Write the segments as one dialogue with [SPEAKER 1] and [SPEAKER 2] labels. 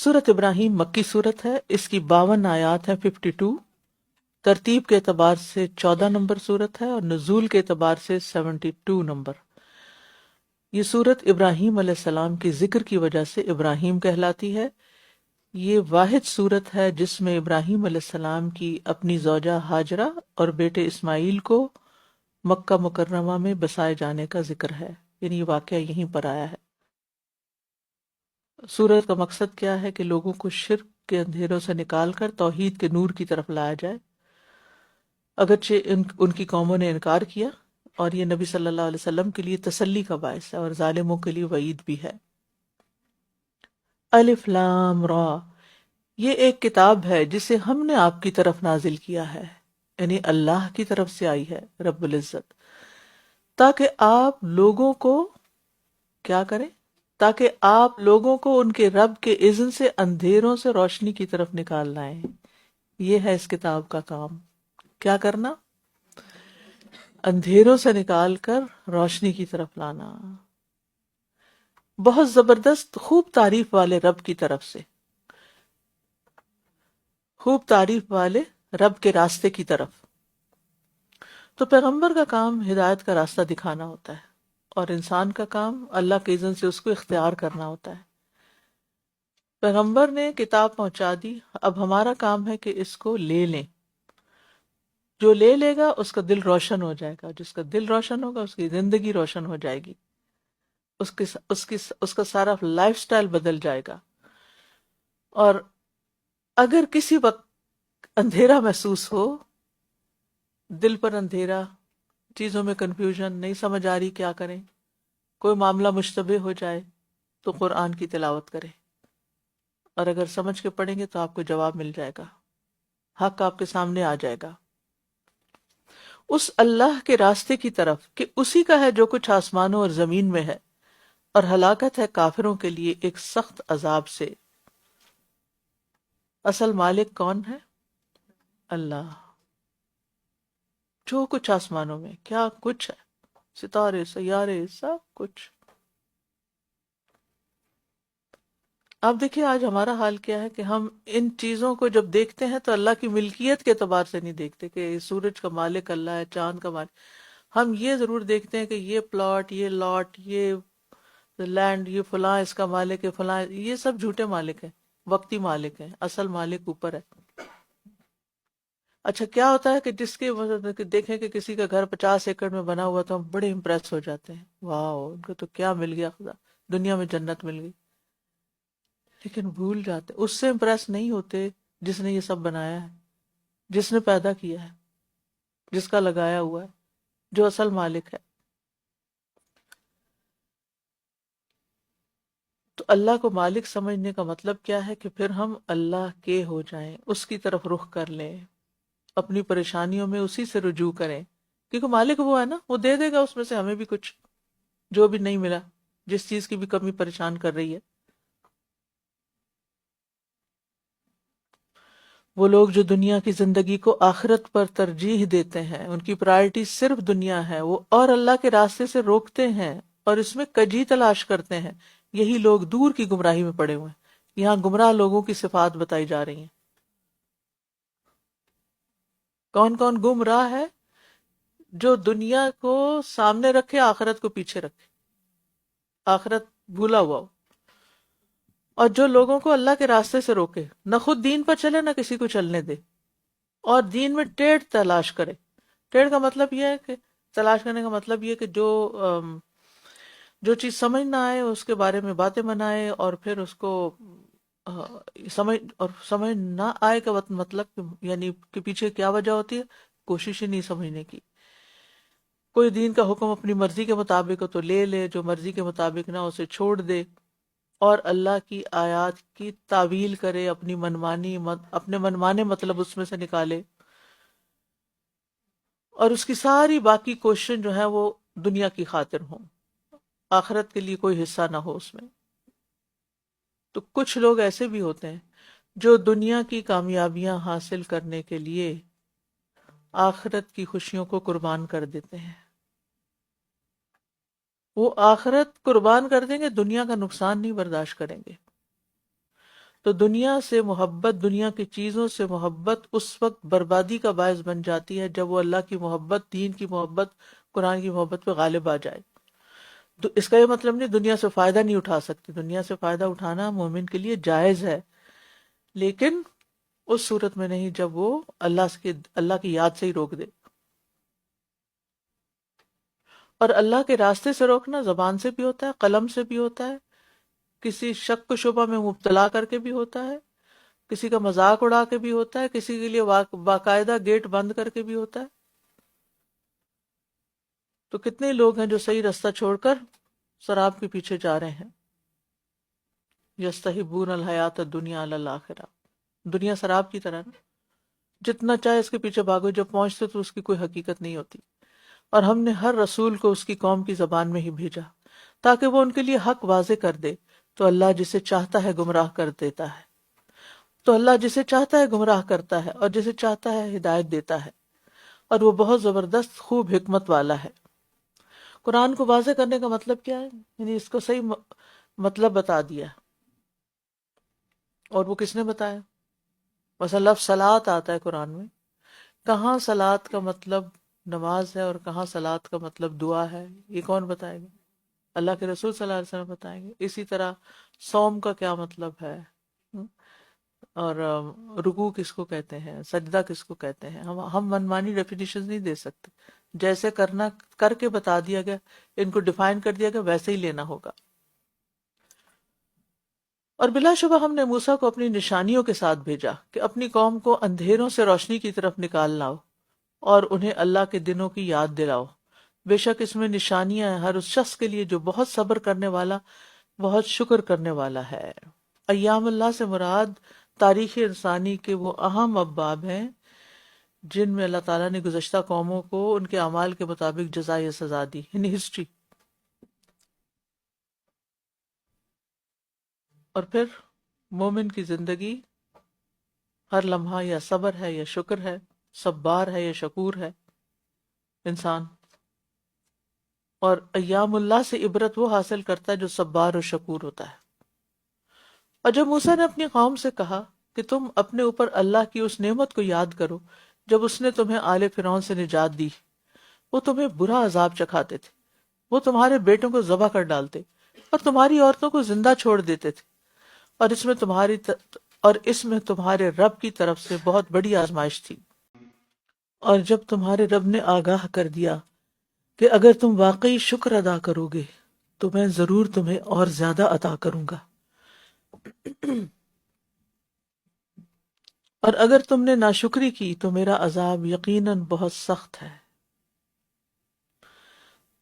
[SPEAKER 1] سورت ابراہیم مکی صورت ہے، اس کی 52 آیات ہیں، 52۔ ترتیب کے اعتبار سے 14 نمبر صورت ہے اور نزول کے اعتبار سے 72 نمبر۔ یہ صورت ابراہیم علیہ السلام کی ذکر کی وجہ سے ابراہیم کہلاتی ہے۔ یہ واحد صورت ہے جس میں ابراہیم علیہ السلام کی اپنی زوجہ ہاجرہ اور بیٹے اسماعیل کو مکہ مکرمہ میں بسائے جانے کا ذکر ہے، یعنی یہ واقعہ یہیں پر آیا ہے۔ سورت کا مقصد کیا ہے کہ لوگوں کو شرک کے اندھیروں سے نکال کر توحید کے نور کی طرف لایا جائے، اگرچہ ان کی قوموں نے انکار کیا، اور یہ نبی صلی اللہ علیہ وسلم کے لیے تسلی کا باعث ہے اور ظالموں کے لیے وعید بھی ہے۔ الف لام را، یہ ایک کتاب ہے جسے ہم نے آپ کی طرف نازل کیا ہے، یعنی اللہ کی طرف سے آئی ہے رب العزت، تاکہ آپ لوگوں کو کیا کریں؟ تاکہ آپ لوگوں کو ان کے رب کے اذن سے اندھیروں سے روشنی کی طرف نکال لائیں۔ یہ ہے اس کتاب کا کام، کیا کرنا؟ اندھیروں سے نکال کر روشنی کی طرف لانا۔ بہت زبردست خوب تعریف والے رب کی طرف سے، خوب تعریف والے رب کے راستے کی طرف۔ تو پیغمبر کا کام ہدایت کا راستہ دکھانا ہوتا ہے، اور انسان کا کام اللہ کے اذن سے اس کو اختیار کرنا ہوتا ہے۔ پیغمبر نے کتاب پہنچا دی، اب ہمارا کام ہے کہ اس کو لے لیں۔ جو لے لے گا اس کا دل روشن ہو جائے گا، جس کا دل روشن ہوگا اس کی زندگی روشن ہو جائے گی، اس کا سارا لائف سٹائل بدل جائے گا۔ اور اگر کسی وقت اندھیرا محسوس ہو، دل پر اندھیرا، چیزوں میں کنفیوژن، نہیں سمجھ آ رہی کیا کریں، کوئی معاملہ مشتبہ ہو جائے، تو قرآن کی تلاوت کریں، اور اگر سمجھ کے پڑھیں گے تو آپ کو جواب مل جائے گا، حق آپ کے سامنے آ جائے گا۔ اس اللہ کے راستے کی طرف کہ اسی کا ہے جو کچھ آسمانوں اور زمین میں ہے، اور ہلاکت ہے کافروں کے لیے ایک سخت عذاب سے۔ اصل مالک کون ہے؟ اللہ۔ جو کچھ آسمانوں میں کیا کچھ ہے، ستارے، سیارے، سب کچھ۔ اب دیکھیے آج ہمارا حال کیا ہے کہ ہم ان چیزوں کو جب دیکھتے ہیں تو اللہ کی ملکیت کے اعتبار سے نہیں دیکھتے کہ سورج کا مالک اللہ ہے، چاند کا مالک۔ ہم یہ ضرور دیکھتے ہیں کہ یہ پلاٹ، یہ لاٹ، یہ لینڈ، یہ فلاں اس کا مالک ہے، فلاں، یہ سب جھوٹے مالک ہیں، وقتی مالک ہیں، اصل مالک اوپر ہے۔ اچھا کیا ہوتا ہے کہ جس کے دیکھیں کہ کسی کا گھر 50 ایکڑ میں بنا ہوا تو ہم بڑے امپریس ہو جاتے ہیں، واو ان کو تو کیا مل گیا، خدا دنیا میں جنت مل گئی۔ لیکن بھول جاتے، اس سے امپریس نہیں ہوتے جس نے یہ سب بنایا ہے، جس نے پیدا کیا ہے، جس کا لگایا ہوا ہے، جو اصل مالک ہے۔ تو اللہ کو مالک سمجھنے کا مطلب کیا ہے کہ پھر ہم اللہ کے ہو جائیں، اس کی طرف رخ کر لیں، اپنی پریشانیوں میں اسی سے رجوع کریں، کیونکہ مالک وہ ہے نا، وہ دے دے گا اس میں سے ہمیں بھی کچھ، جو بھی نہیں ملا، جس چیز کی بھی کمی پریشان کر رہی ہے۔ وہ لوگ جو دنیا کی زندگی کو آخرت پر ترجیح دیتے ہیں، ان کی پرائرٹی صرف دنیا ہے، وہ اور اللہ کے راستے سے روکتے ہیں اور اس میں کجی تلاش کرتے ہیں، یہی لوگ دور کی گمراہی میں پڑے ہوئے ہیں۔ یہاں گمراہ لوگوں کی صفات بتائی جا رہی ہیں۔ کون کون گمراہ ہے؟ جو دنیا کو سامنے رکھے، آخرت کو پیچھے رکھے، آخرت بھولا ہوا ہو، اور جو لوگوں کو اللہ کے راستے سے روکے، نہ خود دین پر چلے نہ کسی کو چلنے دے، اور دین میں ٹیڑھ تلاش کرے۔ ٹیڑھ کا مطلب یہ ہے کہ تلاش کرنے کا مطلب یہ کہ جو چیز سمجھ نہ آئے اس کے بارے میں باتیں بنائے، اور پھر اس کو سمجھ نہ آئے کا مطلب یعنی کہ پیچھے کیا وجہ ہوتی ہے، کوشش ہی نہیں سمجھنے کی۔ کوئی دین کا حکم اپنی مرضی کے مطابق ہو تو لے لے، جو مرضی کے مطابق نہ اسے چھوڑ دے، اور اللہ کی آیات کی تعویل کرے، اپنے منمانے مطلب اس میں سے نکالے، اور اس کی ساری باقی کوششیں جو ہیں وہ دنیا کی خاطر ہوں، آخرت کے لیے کوئی حصہ نہ ہو اس میں۔ تو کچھ لوگ ایسے بھی ہوتے ہیں جو دنیا کی کامیابیاں حاصل کرنے کے لیے آخرت کی خوشیوں کو قربان کر دیتے ہیں۔ وہ آخرت قربان کر دیں گے، دنیا کا نقصان نہیں برداشت کریں گے۔ تو دنیا سے محبت، دنیا کی چیزوں سے محبت اس وقت بربادی کا باعث بن جاتی ہے جب وہ اللہ کی محبت، دین کی محبت، قرآن کی محبت پہ غالب آ جائے۔ تو اس کا یہ مطلب نہیں دنیا سے فائدہ نہیں اٹھا سکتی، دنیا سے فائدہ اٹھانا مومن کے لیے جائز ہے، لیکن اس صورت میں نہیں جب وہ اللہ کی یاد سے ہی روک دے۔ اور اللہ کے راستے سے روکنا زبان سے بھی ہوتا ہے، قلم سے بھی ہوتا ہے، کسی شک و شبہ میں مبتلا کر کے بھی ہوتا ہے، کسی کا مذاق اڑا کے بھی ہوتا ہے، کسی کے لیے باقاعدہ گیٹ بند کر کے بھی ہوتا ہے۔ تو کتنے لوگ ہیں جو صحیح رستہ چھوڑ کر شراب کے پیچھے جا رہے ہیں۔ یستحبون الحیات الدنیا علی الآخرہ، دنیا شراب کی طرح نا، جتنا چاہے اس کے پیچھے بھاگو، جب پہنچتے تو اس کی کوئی حقیقت نہیں ہوتی۔ اور ہم نے ہر رسول کو اس کی قوم کی زبان میں ہی بھیجا تاکہ وہ ان کے لیے حق واضح کر دے، تو اللہ جسے چاہتا ہے گمراہ کر دیتا ہے، تو اللہ جسے چاہتا ہے گمراہ کرتا ہے اور جسے چاہتا ہے ہدایت دیتا ہے، اور وہ بہت زبردست خوب حکمت والا ہے۔ قرآن کو واضح کرنے کا مطلب کیا ہے؟ یعنی اس کو صحیح مطلب بتا دیا۔ اور وہ کس نے بتایا؟ مثلا لفظ صلاۃ آتا ہے قرآن میں، کہاں صلاۃ کا مطلب نماز ہے اور کہاں صلاۃ کا مطلب دعا ہے، یہ کون بتائے گا؟ اللہ کے رسول صلی اللہ علیہ وسلم بتائیں گے۔ اسی طرح صوم کا کیا مطلب ہے، اور رکوع کس کو کہتے ہیں، سجدہ کس کو کہتے ہیں، ہم منمانی ڈیفینیشن نہیں دے سکتے، جیسے کرنا کر کے بتا دیا گیا، ان کو ڈیفائن کر دیا گیا، ویسے ہی لینا ہوگا۔ اور بلا شبہ ہم نے موسیٰ کو اپنی نشانیوں کے ساتھ بھیجا کہ اپنی قوم کو اندھیروں سے روشنی کی طرف نکال لاؤ اور انہیں اللہ کے دنوں کی یاد دلاؤ۔ بے شک اس میں نشانیاں ہیں ہر اس شخص کے لیے جو بہت صبر کرنے والا، بہت شکر کرنے والا ہے۔ ایام اللہ سے مراد تاریخ انسانی کے وہ اہم ابواب ہیں جن میں اللہ تعالیٰ نے گزشتہ قوموں کو ان کے اعمال کے مطابق جزا یا سزا دی، یعنی ہسٹری۔ اور پھر مومن کی زندگی ہر لمحہ یا صبر ہے یا شکر ہے، صبار ہے یا شکور ہے انسان، اور ایام اللہ سے عبرت وہ حاصل کرتا ہے جو صبار اور شکور ہوتا ہے۔ اور جب موسیٰ نے اپنی قوم سے کہا کہ تم اپنے اوپر اللہ کی اس نعمت کو یاد کرو جب اس نے تمہیں آل فرعون سے نجات دی، وہ تمہیں برا عذاب چکھاتے تھے، وہ تمہارے بیٹوں کو ذبح کر ڈالتے اور تمہاری عورتوں کو زندہ چھوڑ دیتے تھے، اور اس میں تمہارے رب کی طرف سے بہت بڑی آزمائش تھی۔ اور جب تمہارے رب نے آگاہ کر دیا کہ اگر تم واقعی شکر ادا کرو گے تو میں ضرور تمہیں اور زیادہ عطا کروں گا، اور اگر تم نے ناشکری کی تو میرا عذاب یقیناً بہت سخت ہے۔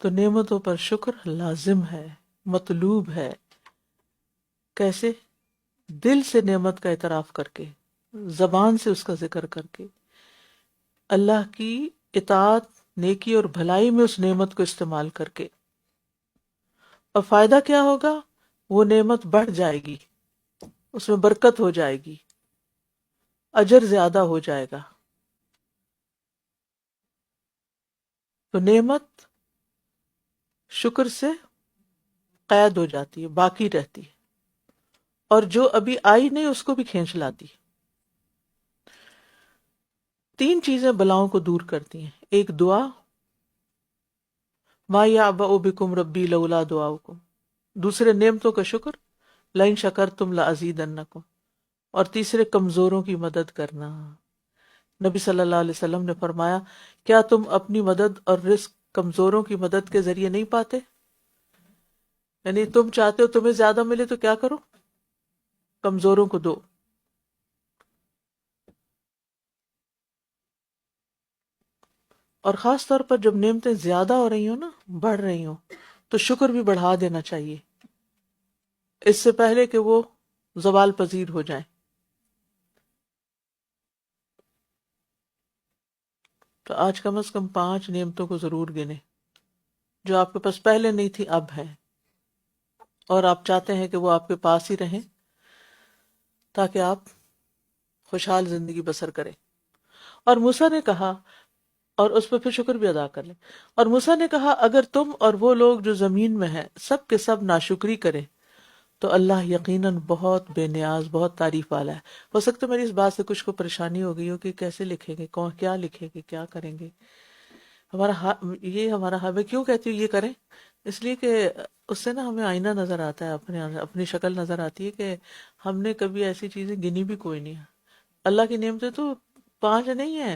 [SPEAKER 1] تو نعمتوں پر شکر لازم ہے، مطلوب ہے۔ کیسے؟ دل سے نعمت کا اعتراف کر کے، زبان سے اس کا ذکر کر کے، اللہ کی اطاعت، نیکی اور بھلائی میں اس نعمت کو استعمال کر کے۔ اور فائدہ کیا ہوگا؟ وہ نعمت بڑھ جائے گی، اس میں برکت ہو جائے گی، اجر زیادہ ہو جائے گا۔ تو نعمت شکر سے قید ہو جاتی ہے، باقی رہتی ہے، اور جو ابھی آئی نہیں اس کو بھی کھینچ لاتی ہے۔ 3 چیزیں بلاؤں کو دور کرتی ہیں، ایک دعا، ما یعبأ بکم ربی لولا دعاؤکم، دوسرے نعمتوں کا شکر، لئن شکرتم لازیدنکم، اور تیسرے کمزوروں کی مدد کرنا۔ نبی صلی اللہ علیہ وسلم نے فرمایا، کیا تم اپنی مدد اور رزق کمزوروں کی مدد کے ذریعے نہیں پاتے؟ یعنی تم چاہتے ہو تمہیں زیادہ ملے تو کیا کرو؟ کمزوروں کو دو۔ اور خاص طور پر جب نعمتیں زیادہ ہو رہی ہوں نا، بڑھ رہی ہوں، تو شکر بھی بڑھا دینا چاہیے اس سے پہلے کہ وہ زوال پذیر ہو جائیں۔ تو آج کم از کم 5 نعمتوں کو ضرور گنے جو آپ کے پاس پہلے نہیں تھی، اب ہیں، اور آپ چاہتے ہیں کہ وہ آپ کے پاس ہی رہیں تاکہ آپ خوشحال زندگی بسر کریں۔ اور موسیٰ نے کہا، اور اس پہ پھر شکر بھی ادا کر لیں، اور موسیٰ نے کہا اگر تم اور وہ لوگ جو زمین میں ہیں سب کے سب ناشکری کریں تو اللہ یقیناً بہت بے نیاز، بہت تعریف والا ہے۔ ہو سکتا ہے میری اس بات سے کچھ کو پریشانی ہو گئی ہو کہ کیسے لکھیں گے، کون کیا لکھیں گے، کیا کریں گے۔ یہ ہمارا میں کیوں کہتی ہوں یہ کریں، اس لیے کہ اس سے نا ہمیں آئینہ نظر آتا ہے، اپنی شکل نظر آتی ہے کہ ہم نے کبھی ایسی چیزیں گنی بھی کوئی نہیں ہے۔ اللہ کی نعمتیں تو 5 نہیں ہیں،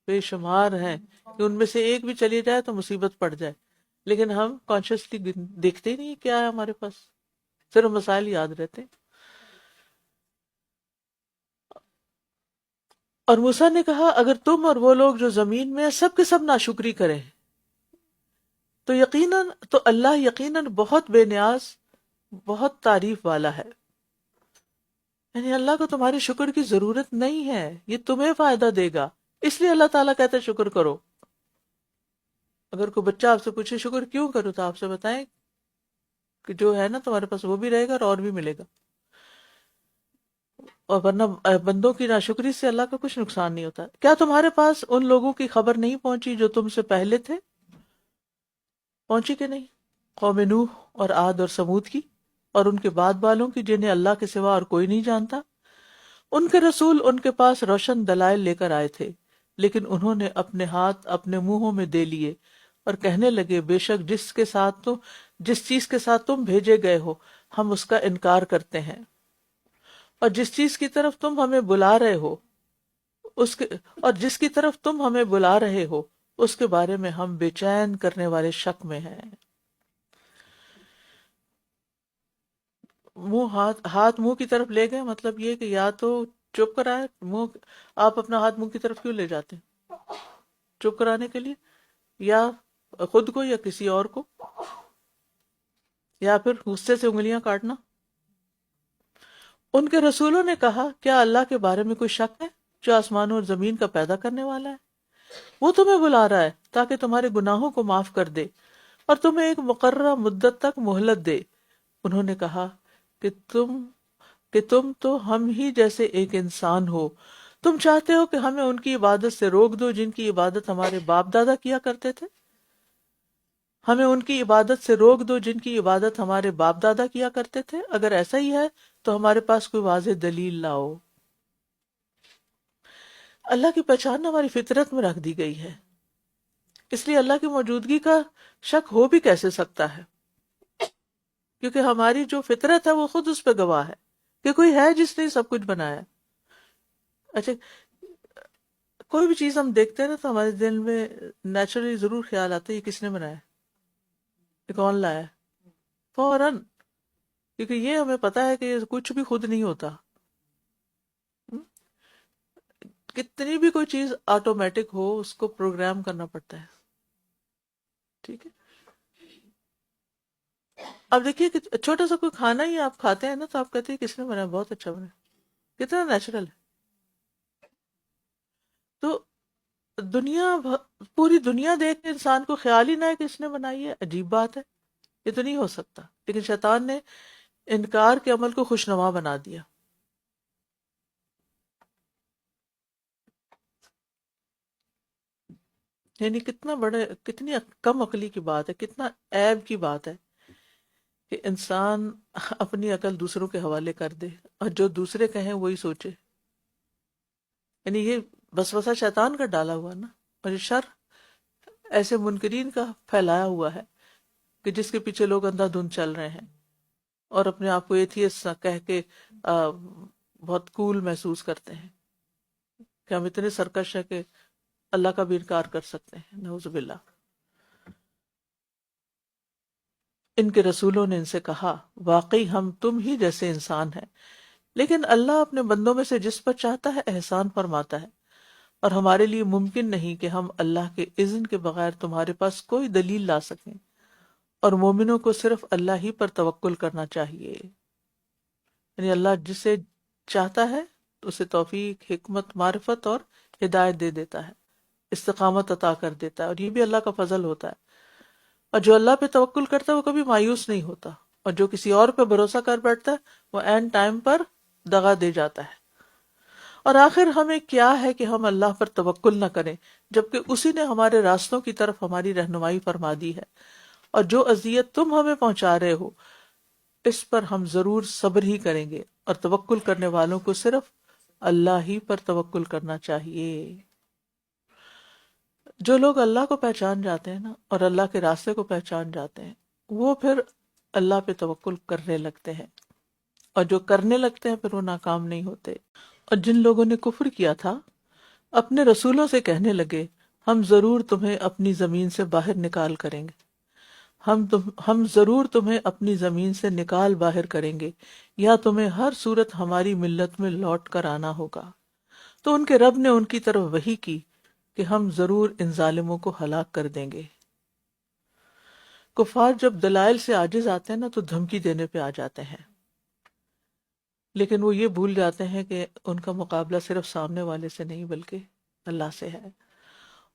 [SPEAKER 1] بے شمار ہیں، کہ ان میں سے ایک بھی چلی جائے تو مصیبت پڑ جائے، لیکن ہم کانشیسلی دیکھتے ہی نہیں کیا ہے ہمارے پاس، صرف مسائل یاد رہتے ہیں۔ اور موسیٰ نے کہا اگر تم اور وہ لوگ جو زمین میں ہیں سب کے سب ناشکری کریں تو اللہ یقیناً بہت بے نیاز، بہت تعریف والا ہے۔ یعنی اللہ کو تمہاری شکر کی ضرورت نہیں ہے، یہ تمہیں فائدہ دے گا، اس لیے اللہ تعالیٰ کہتا ہے شکر کرو۔ اگر کوئی بچہ آپ سے پوچھے شکر کیوں کرو تو آپ سے بتائیں کہ جو ہے نا تمہارے پاس وہ بھی رہے گا اور بھی ملے گا، اور ورنہ بندوں کی ناشکری سے اللہ کا کچھ نقصان نہیں ہوتا۔ کیا تمہارے پاس ان لوگوں کی خبر نہیں پہنچی جو تم سے پہلے تھے؟ پہنچی کہ نہیں؟ قوم نوح اور عاد اور سمود کی، اور ان کے بعد والوں کی جنہیں اللہ کے سوا اور کوئی نہیں جانتا۔ ان کے رسول ان کے پاس روشن دلائل لے کر آئے تھے، لیکن انہوں نے اپنے ہاتھ اپنے منہوں میں دے لیے اور کہنے لگے بے شک جس چیز کے ساتھ تم بھیجے گئے ہو ہم اس کا انکار کرتے ہیں، اور جس چیز کی طرف تم ہمیں بلا رہے ہو اس کے اور جس کی طرف تم ہمیں بلا رہے ہو اس کے بارے میں ہم بے چین کرنے والے شک میں ہیں۔ ہاتھ منہ کی طرف لے گئے، مطلب یہ کہ یا تو چپ کرائے منہ، آپ اپنا ہاتھ منہ کی طرف کیوں لے جاتے ہیں؟ چپ کرانے کے لیے، یا خود کو یا کسی اور کو، یا پھر غصے سے انگلیاں کاٹنا۔ ان کے رسولوں نے کہا کیا اللہ کے بارے میں کوئی شک ہے جو آسمانوں اور زمین کا پیدا کرنے والا ہے؟ وہ تمہیں بلا رہا ہے تاکہ تمہارے گناہوں کو معاف کر دے اور تمہیں ایک مقررہ مدت تک مہلت دے۔ انہوں نے کہا کہ تم تو ہم ہی جیسے ایک انسان ہو، تم چاہتے ہو کہ ہمیں ان کی عبادت سے روک دو جن کی عبادت ہمارے باپ دادا کیا کرتے تھے؟ ہمیں ان کی عبادت سے روک دو جن کی عبادت ہمارے باپ دادا کیا کرتے تھے؟ اگر ایسا ہی ہے تو ہمارے پاس کوئی واضح دلیل لاؤ۔ اللہ کی پہچان ہماری فطرت میں رکھ دی گئی ہے، اس لیے اللہ کی موجودگی کا شک ہو بھی کیسے سکتا ہے، کیونکہ ہماری جو فطرت ہے وہ خود اس پہ گواہ ہے کہ کوئی ہے جس نے سب کچھ بنایا۔ اچھا، کوئی بھی چیز ہم دیکھتے ہیں نا تو ہمارے دل میں نیچرلی ضرور خیال آتا ہے یہ کس نے بنایا، یہ کون لایا، فوراً، کیونکہ یہ ہمیں پتا ہے کہ یہ کچھ بھی خود نہیں ہوتا۔ کتنی بھی کوئی چیز آٹومیٹک ہو اس کو پروگرام کرنا پڑتا ہے، ٹھیک ہے۔ اب دیکھیے کہ چھوٹا سا کوئی کھانا ہی آپ کھاتے ہیں نا تو آپ کہتے ہیں کس نے بنایا، بہت اچھا بنا، کتنا نیچرل ہے۔ تو پوری دنیا دیکھ کے انسان کو خیال ہی نہ ہے کہ اس نے بنائی ہے، عجیب بات ہے، یہ تو نہیں ہو سکتا، لیکن شیطان نے انکار کے عمل کو خوشنما بنا دیا۔ یعنی کتنی کم عقلی کی بات ہے، کتنا عیب کی بات ہے کہ انسان اپنی عقل دوسروں کے حوالے کر دے اور جو دوسرے کہیں وہی سوچے۔ یعنی یہ وسوسہ شیطان کا ڈالا ہوا نا، اور یہ شر ایسے منکرین کا پھیلایا ہوا ہے کہ جس کے پیچھے لوگ اندھا دھند چل رہے ہیں اور اپنے آپ کو ایتھیسٹ کہہ کے بہت کول محسوس کرتے ہیں کہ ہم اتنے سرکش ہیں کہ اللہ کا بھی انکار کر سکتے ہیں، نعوذ باللہ۔ ان کے رسولوں نے ان سے کہا واقعی ہم تم ہی جیسے انسان ہیں، لیکن اللہ اپنے بندوں میں سے جس پر چاہتا ہے احسان فرماتا ہے، اور ہمارے لیے ممکن نہیں کہ ہم اللہ کے اذن کے بغیر تمہارے پاس کوئی دلیل لا سکیں، اور مومنوں کو صرف اللہ ہی پر توکل کرنا چاہیے۔ یعنی اللہ جسے چاہتا ہے اسے توفیق، حکمت، معرفت اور ہدایت دے دیتا ہے، استقامت عطا کر دیتا ہے، اور یہ بھی اللہ کا فضل ہوتا ہے۔ اور جو اللہ پہ توکل کرتا ہے وہ کبھی مایوس نہیں ہوتا، اور جو کسی اور پہ بھروسہ کر بیٹھتا ہے وہ عین ٹائم پر دغا دے جاتا ہے۔ اور آخر ہمیں کیا ہے کہ ہم اللہ پر توکل نہ کریں جبکہ اسی نے ہمارے راستوں کی طرف ہماری رہنمائی فرما دی ہے، اور جو اذیت تم ہمیں پہنچا رہے ہو اس پر ہم ضرور صبر ہی کریں گے، اور توکل کرنے والوں کو صرف اللہ ہی پر توکل کرنا چاہیے۔ جو لوگ اللہ کو پہچان جاتے ہیں نا، اور اللہ کے راستے کو پہچان جاتے ہیں، وہ پھر اللہ پہ توکل کرنے لگتے ہیں، اور جو کرنے لگتے ہیں پھر وہ ناکام نہیں ہوتے۔ اور جن لوگوں نے کفر کیا تھا اپنے رسولوں سے کہنے لگے، ہم ضرور تمہیں اپنی زمین سے باہر نکال کریں گے، ہم ضرور تمہیں اپنی زمین سے نکال باہر کریں گے، یا تمہیں ہر صورت ہماری ملت میں لوٹ کر آنا ہوگا۔ تو ان کے رب نے ان کی طرف وحی کی کہ ہم ضرور ان ظالموں کو ہلاک کر دیں گے۔ کفار جب دلائل سے عاجز آتے ہیں نا تو دھمکی دینے پہ آ جاتے ہیں، لیکن وہ یہ بھول جاتے ہیں کہ ان کا مقابلہ صرف سامنے والے سے نہیں بلکہ اللہ سے ہے۔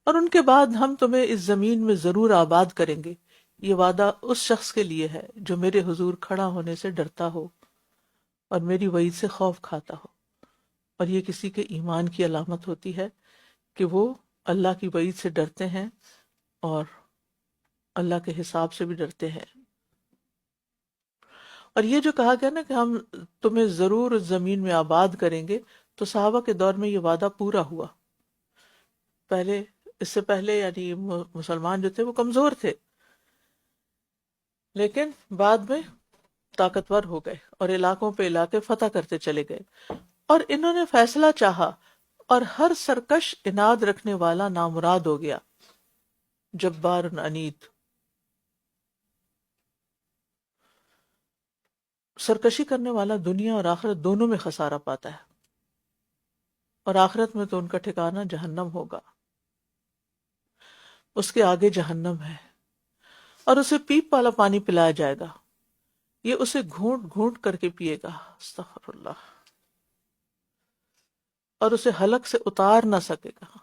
[SPEAKER 1] اور ان کے بعد ہم تمہیں اس زمین میں ضرور آباد کریں گے، یہ وعدہ اس شخص کے لیے ہے جو میرے حضور کھڑا ہونے سے ڈرتا ہو اور میری وعید سے خوف کھاتا ہو۔ اور یہ کسی کے ایمان کی علامت ہوتی ہے کہ وہ اللہ کی وعید سے ڈرتے ہیں اور اللہ کے حساب سے بھی ڈرتے ہیں۔ اور یہ جو کہا گیا نا کہ ہم تمہیں ضرور اس زمین میں آباد کریں گے، تو صحابہ کے دور میں یہ وعدہ پورا ہوا۔ پہلے، اس سے پہلے یعنی مسلمان جو تھے وہ کمزور تھے، لیکن بعد میں طاقتور ہو گئے اور علاقوں پہ علاقے فتح کرتے چلے گئے، اور انہوں نے فیصلہ چاہا اور ہر سرکش اناد رکھنے والا نامراد ہو گیا، جبار عنید۔ سرکشی کرنے والا دنیا اور آخرت دونوں میں خسارہ پاتا ہے، اور آخرت میں تو ان کا ٹھکانہ جہنم ہوگا، اس کے آگے جہنم ہے، اور اسے پیپ والا پانی پلایا جائے گا، یہ اسے گھونٹ گھونٹ کر کے پیے گا، استغفر اللہ، اور اسے حلق سے اتار نہ سکے گا۔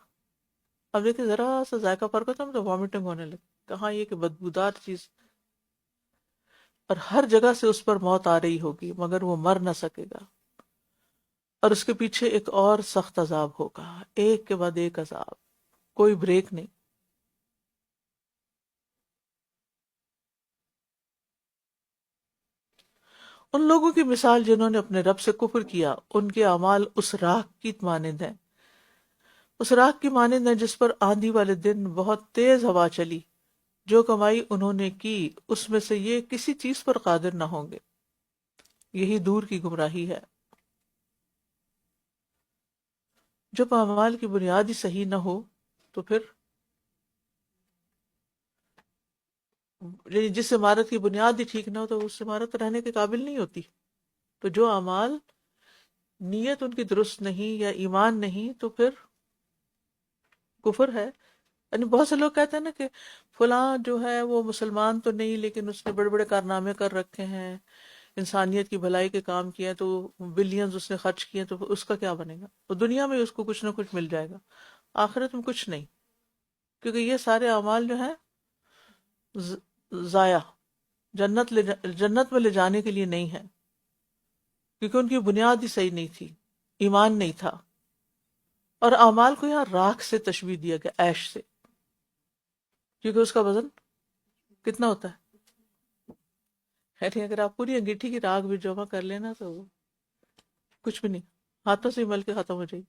[SPEAKER 1] اب دیکھیں ذرا سا ذائقہ فرق ہوتا ہے تو وامٹنگ ہونے لگی، کہاں یہ کہ بدبودار چیز، اور ہر جگہ سے اس پر موت آ رہی ہوگی مگر وہ مر نہ سکے گا، اور اس کے پیچھے ایک اور سخت عذاب ہوگا، ایک کے بعد ایک عذاب، کوئی بریک نہیں۔ ان لوگوں کی مثال جنہوں نے اپنے رب سے کفر کیا، ان کے اعمال اس راکھ کی مانند ہیں، اس راکھ کی مانند ہیں جس پر آندھی والے دن بہت تیز ہوا چلی، جو کمائی انہوں نے کی اس میں سے یہ کسی چیز پر قادر نہ ہوں گے۔ یہی دور کی گمراہی ہے۔ جب اعمال کی بنیاد ہی صحیح نہ ہو تو پھر یعنی جس عمارت کی بنیاد ہی ٹھیک نہ ہو تو اس عمارت رہنے کے قابل نہیں ہوتی۔ تو جو اعمال نیت ان کی درست نہیں یا ایمان نہیں تو پھر کفر ہے۔ یعنی بہت سے لوگ کہتے ہیں نا کہ فلاں جو ہے وہ مسلمان تو نہیں لیکن اس نے بڑے بڑے کارنامے کر رکھے ہیں، انسانیت کی بھلائی کے کام کیے ہیں، تو بلینز اس نے خرچ کیے ہیں، تو اس کا کیا بنے گا؟ تو دنیا میں اس کو کچھ نہ کچھ مل جائے گا، آخرت میں کچھ نہیں، کیونکہ یہ سارے اعمال جو ہیں ضائع، جنت میں لے جانے کے لیے نہیں ہے، کیونکہ ان کی بنیاد ہی صحیح نہیں تھی، ایمان نہیں تھا۔ اور اعمال کو یہاں راکھ سے تشبیہ دیا گیا، ایش سے، کیونکہ اس کا وزن کتنا ہوتا ہے؟ یعنی اگر آپ پوری انگیٹھی کی راکھ بھی جمع کر لینا تو کچھ بھی نہیں، ہاتھوں سے ہی مل کے ختم ہو جائے گی،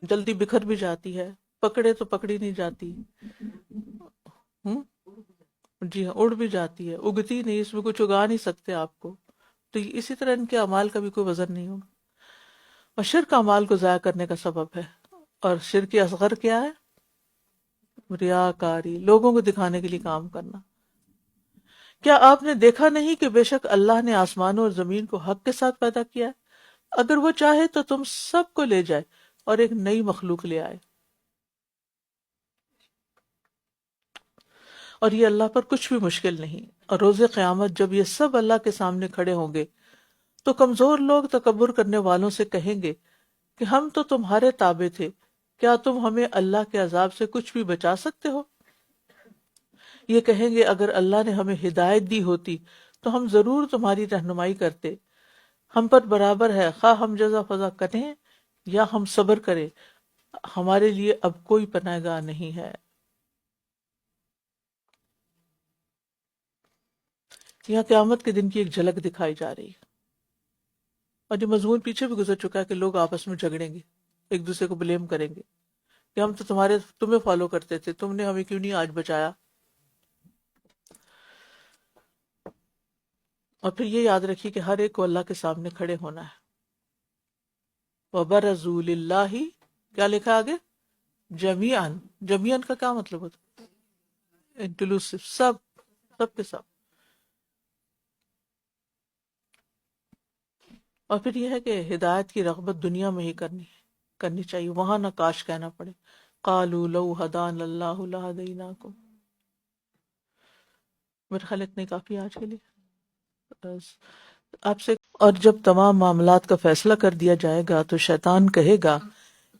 [SPEAKER 1] جلدی بکھر بھی جاتی ہے، پکڑے تو پکڑی نہیں جاتی، ہوں جی ہاں، اڑ بھی جاتی ہے، اگتی نہیں، اس میں کچھ اگا نہیں سکتے آپ کو۔ تو اسی طرح ان کے اعمال کا بھی کوئی وزن نہیں ہوگا۔ اور شرک اعمال کو ضائع کرنے کا سبب ہے۔ اور شرک اصغر کیا ہے؟ ریاکاری، لوگوں کو دکھانے کے لیے کام کرنا۔ کیا آپ نے دیکھا نہیں کہ بے شک اللہ نے آسمانوں اور زمین کو حق کے ساتھ پیدا کیا ہے؟ اگر وہ چاہے تو تم سب کو لے جائے اور ایک نئی مخلوق لے آئے، اور یہ اللہ پر کچھ بھی مشکل نہیں۔ اور روز قیامت جب یہ سب اللہ کے سامنے کھڑے ہوں گے تو کمزور لوگ تکبر کرنے والوں سے کہیں گے کہ ہم تو تمہارے تابع تھے، کیا تم ہمیں اللہ کے عذاب سے کچھ بھی بچا سکتے ہو؟ یہ کہیں گے اگر اللہ نے ہمیں ہدایت دی ہوتی تو ہم ضرور تمہاری رہنمائی کرتے، ہم پر برابر ہے خواہ ہم جزا فضا کریں یا ہم صبر کریں، ہمارے لیے اب کوئی پناہ گاہ نہیں ہے۔ یہاں قیامت کے دن کی ایک جھلک دکھائی جا رہی ہے، اور یہ مضمون پیچھے بھی گزر چکا ہے کہ لوگ آپس میں جھگڑیں گے، ایک دوسرے کو بلیم کریں گے کہ ہم تو تمہیں فالو کرتے تھے، تم نے ہمیں کیوں نہیں آج بچایا. اور پھر یہ یاد رکھیے کہ ہر ایک کو اللہ کے سامنے کھڑے ہونا ہے. وَبَرَزُوا لِلَّهِ، کیا لکھا آگے؟ جمیعاً. جمیعاً کا کیا مطلب ہوتا ہے؟ انکلوسیو، سب کے سب. اور پھر یہ ہے کہ ہدایت کی رغبت دنیا میں ہی کرنی چاہیے، وہاں نہ کاش کہنا پڑے. قالوا لو ہدانا اللہ لہدیناکم. میرے خیال اتنے کافی آج کے لیے. بس آپ سے. اور جب تمام معاملات کا فیصلہ کر دیا جائے گا تو شیطان کہے گا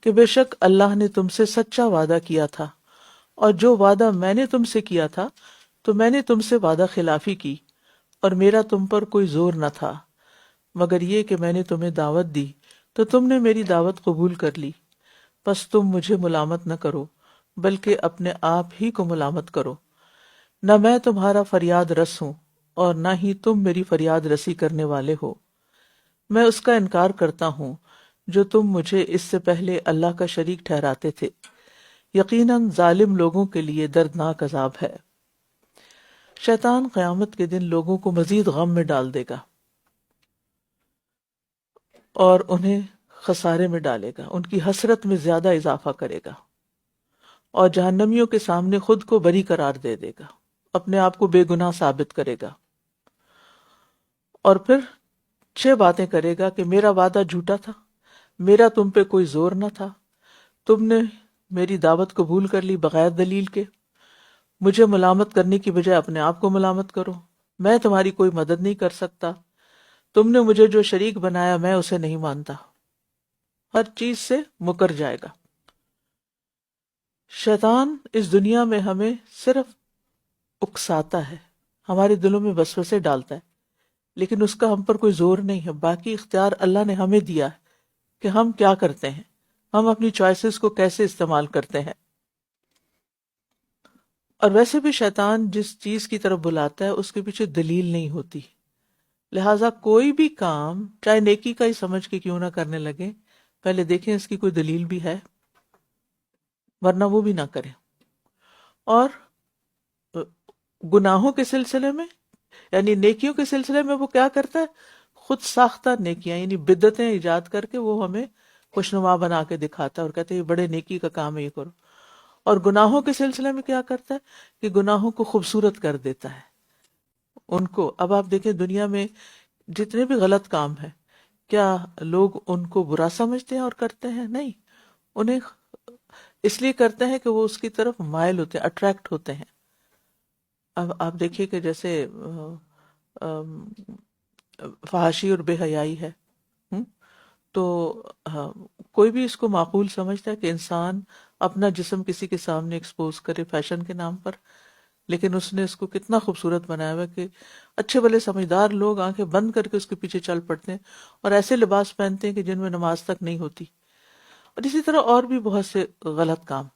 [SPEAKER 1] کہ بے شک اللہ نے تم سے سچا وعدہ کیا تھا، اور جو وعدہ میں نے تم سے کیا تھا تو میں نے تم سے وعدہ خلافی کی، اور میرا تم پر کوئی زور نہ تھا، مگر یہ کہ میں نے تمہیں دعوت دی تو تم نے میری دعوت قبول کر لی. پس تم مجھے ملامت نہ کرو بلکہ اپنے آپ ہی کو ملامت کرو. نہ میں تمہارا فریاد رس ہوں اور نہ ہی تم میری فریاد رسی کرنے والے ہو. میں اس کا انکار کرتا ہوں جو تم مجھے اس سے پہلے اللہ کا شریک ٹھہراتے تھے. یقیناً ظالم لوگوں کے لیے دردناک عذاب ہے. شیطان قیامت کے دن لوگوں کو مزید غم میں ڈال دے گا اور انہیں خسارے میں ڈالے گا، ان کی حسرت میں زیادہ اضافہ کرے گا، اور جہنمیوں کے سامنے خود کو بری قرار دے دے گا، اپنے آپ کو بے گناہ ثابت کرے گا، اور پھر 6 باتیں کرے گا کہ میرا وعدہ جھوٹا تھا، میرا تم پہ کوئی زور نہ تھا، تم نے میری دعوت قبول کر لی بغیر دلیل کے، مجھے ملامت کرنے کی بجائے اپنے آپ کو ملامت کرو، میں تمہاری کوئی مدد نہیں کر سکتا، تم نے مجھے جو شریک بنایا میں اسے نہیں مانتا. ہر چیز سے مکر جائے گا. شیطان اس دنیا میں ہمیں صرف اکساتا ہے، ہمارے دلوں میں وسوسے ڈالتا ہے، لیکن اس کا ہم پر کوئی زور نہیں ہے. باقی اختیار اللہ نے ہمیں دیا ہے کہ ہم کیا کرتے ہیں، ہم اپنی چوائسز کو کیسے استعمال کرتے ہیں. اور ویسے بھی شیطان جس چیز کی طرف بلاتا ہے اس کے پیچھے دلیل نہیں ہوتی، لہٰذا کوئی بھی کام چاہے نیکی کا ہی سمجھ کے کیوں نہ کرنے لگے، پہلے دیکھیں اس کی کوئی دلیل بھی ہے، ورنہ وہ بھی نہ کریں. اور گناہوں کے سلسلے میں یعنی نیکیوں کے سلسلے میں وہ کیا کرتا ہے؟ خود ساختہ نیکیاں یعنی بدعتیں ایجاد کر کے وہ ہمیں خوشنما بنا کے دکھاتا ہے اور کہتے ہیں یہ بڑے نیکی کا کام ہے، یہ کرو. اور گناہوں کے سلسلے میں کیا کرتا ہے کہ گناہوں کو خوبصورت کر دیتا ہے ان کو. اب آپ دیکھیں دنیا میں جتنے بھی غلط کام ہیں، کیا لوگ ان کو برا سمجھتے ہیں اور کرتے ہیں؟ نہیں، انہیں اس لیے کرتے ہیں کہ وہ اس کی طرف مائل ہوتے ہیں، اٹریکٹ ہوتے ہیں. اب آپ دیکھیے کہ جیسے فحاشی اور بے حیائی ہے، ہم؟ تو کوئی بھی اس کو معقول سمجھتا ہے کہ انسان اپنا جسم کسی کے سامنے ایکسپوز کرے فیشن کے نام پر، لیکن اس نے اس کو کتنا خوبصورت بنایا ہوا ہے کہ اچھے بھلے سمجھدار لوگ آنکھیں بند کر کے اس کے پیچھے چل پڑتے ہیں اور ایسے لباس پہنتے ہیں کہ جن میں نماز تک نہیں ہوتی. اور اسی طرح اور بھی بہت سے غلط کام.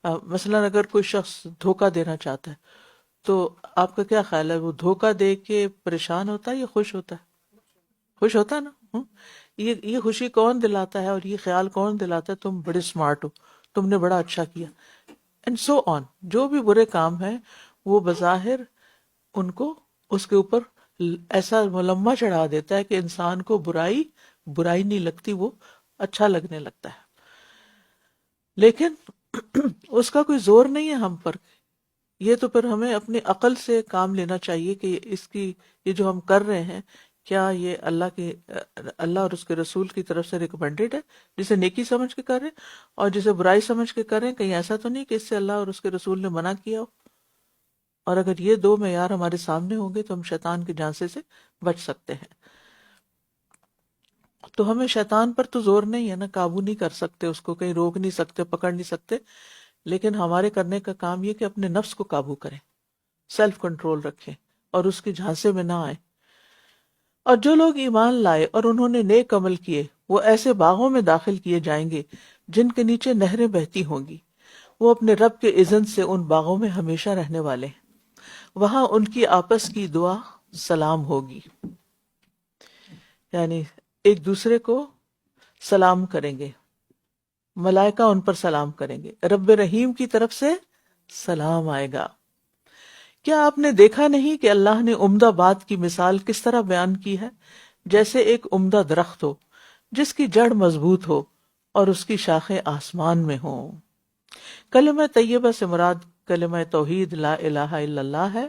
[SPEAKER 1] مثلا اگر کوئی شخص دھوکہ دینا چاہتا ہے تو آپ کا کیا خیال ہے، وہ دھوکہ دے کے پریشان ہوتا ہے یا خوش ہوتا ہے؟ خوش ہوتا ہے نا. یہ خوشی کون دلاتا ہے اور یہ خیال کون دلاتا ہے تم بڑے سمارٹ ہو، تم نے بڑا اچھا کیا، اینڈ سو آن. جو بھی برے کام ہیں وہ بظاہر ان کو اس کے اوپر ایسا ملمہ چڑھا دیتا ہے کہ انسان کو برائی نہیں لگتی، وہ اچھا لگنے لگتا ہے. لیکن اس کا کوئی زور نہیں ہے ہم پر. یہ تو پھر ہمیں اپنی عقل سے کام لینا چاہیے کہ اس کی یہ جو ہم کر رہے ہیں کیا یہ اللہ اور اس کے رسول کی طرف سے ریکمینڈیڈ ہے، جسے نیکی سمجھ کے کر رہے ہیں، اور جسے برائی سمجھ کے کر رہے ہیں کہیں ایسا تو نہیں کہ اس سے اللہ اور اس کے رسول نے منع کیا ہو. اور اگر یہ 2 معیار ہمارے سامنے ہوں گے تو ہم شیطان کے جھانسے سے بچ سکتے ہیں. تو ہمیں شیطان پر تو زور نہیں ہے نا، قابو نہیں کر سکتے، اس کو کہیں روک نہیں سکتے، پکڑ نہیں سکتے، لیکن ہمارے کرنے کا کام یہ کہ اپنے نفس کو قابو کریں، سیلف کنٹرول رکھیں اور اس کے جھانسے میں نہ آئیں. اور جو لوگ ایمان لائے اور انہوں نے نیک عمل کیے وہ ایسے باغوں میں داخل کیے جائیں گے جن کے نیچے نہریں بہتی ہوں گی، وہ اپنے رب کے اذن سے ان باغوں میں ہمیشہ رہنے والے ہیں. وہاں ان کی آپس کی دعا سلام ہوگی، یعنی ایک دوسرے کو سلام کریں گے، ملائکہ ان پر سلام کریں گے، رب رحیم کی طرف سے سلام آئے گا۔ کیا آپ نے دیکھا نہیں کہ اللہ نے عمدہ بات کی مثال کس طرح بیان کی ہے؟ جیسے ایک عمدہ درخت ہو جس کی جڑ مضبوط ہو اور اس کی شاخیں آسمان میں ہوں۔ کلمہ طیبہ سے مراد کلمہ توحید لا الہ الا اللہ ہے،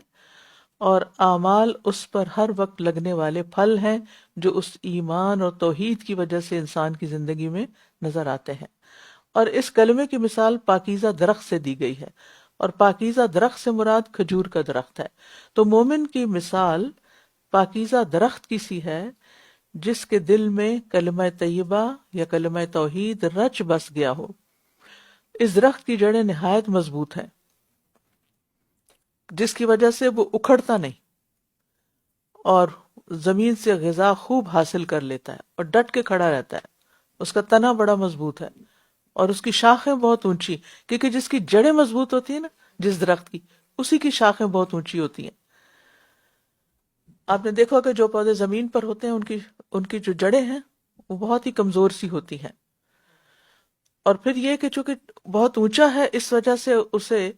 [SPEAKER 1] اور اعمال اس پر ہر وقت لگنے والے پھل ہیں جو اس ایمان اور توحید کی وجہ سے انسان کی زندگی میں نظر آتے ہیں۔ اور اس کلمے کی مثال پاکیزہ درخت سے دی گئی ہے، اور پاکیزہ درخت سے مراد کھجور کا درخت ہے۔ تو مومن کی مثال پاکیزہ درخت کی سی ہے جس کے دل میں کلمہ طیبہ یا کلمہ توحید رچ بس گیا ہو۔ اس درخت کی جڑیں نہایت مضبوط ہیں، جس کی وجہ سے وہ اکھڑتا نہیں اور زمین سے غذا خوب حاصل کر لیتا ہے اور ڈٹ کے کھڑا رہتا ہے۔ اس کا تنا بڑا مضبوط ہے اور اس کی شاخیں بہت اونچی، کیونکہ جس کی جڑیں مضبوط ہوتی ہیں نا جس درخت کی، اسی کی شاخیں بہت اونچی ہوتی ہیں۔ آپ نے دیکھا کہ جو پودے زمین پر ہوتے ہیں ان کی جو جڑیں ہیں وہ بہت ہی کمزور سی ہوتی ہیں، اور پھر یہ کہ چونکہ بہت اونچا ہے اس وجہ سے اسے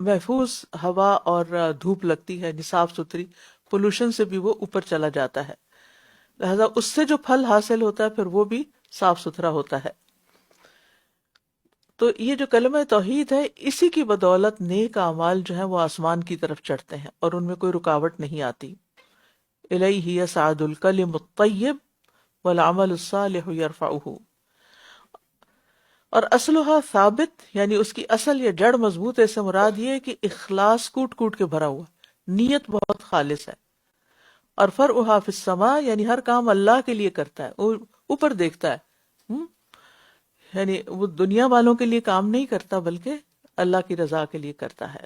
[SPEAKER 1] محفوظ ہوا اور دھوپ لگتی ہے، صاف ستھری، پولوشن سے بھی وہ اوپر چلا جاتا ہے، لہذا اس سے جو پھل حاصل ہوتا ہے پھر وہ بھی صاف ستھرا ہوتا ہے۔ تو یہ جو کلمہ توحید ہے، اسی کی بدولت نیک اعمال جو ہیں وہ آسمان کی طرف چڑھتے ہیں اور ان میں کوئی رکاوٹ نہیں آتی۔ الیہ یصعد الکلم الطیب والعمل الصالح یرفعہ۔ اور اصلها ثابت، یعنی اس کی اصل یا جڑ مضبوط ہے، اس سے مراد یہ ہے کہ اخلاص کوٹ کوٹ کے بھرا ہوا، نیت بہت خالص ہے۔ اور فرعها فی السماء، یعنی ہر کام اللہ کے لیے کرتا ہے، وہ اوپر دیکھتا ہے، یعنی وہ دنیا والوں کے لیے کام نہیں کرتا بلکہ اللہ کی رضا کے لیے کرتا ہے۔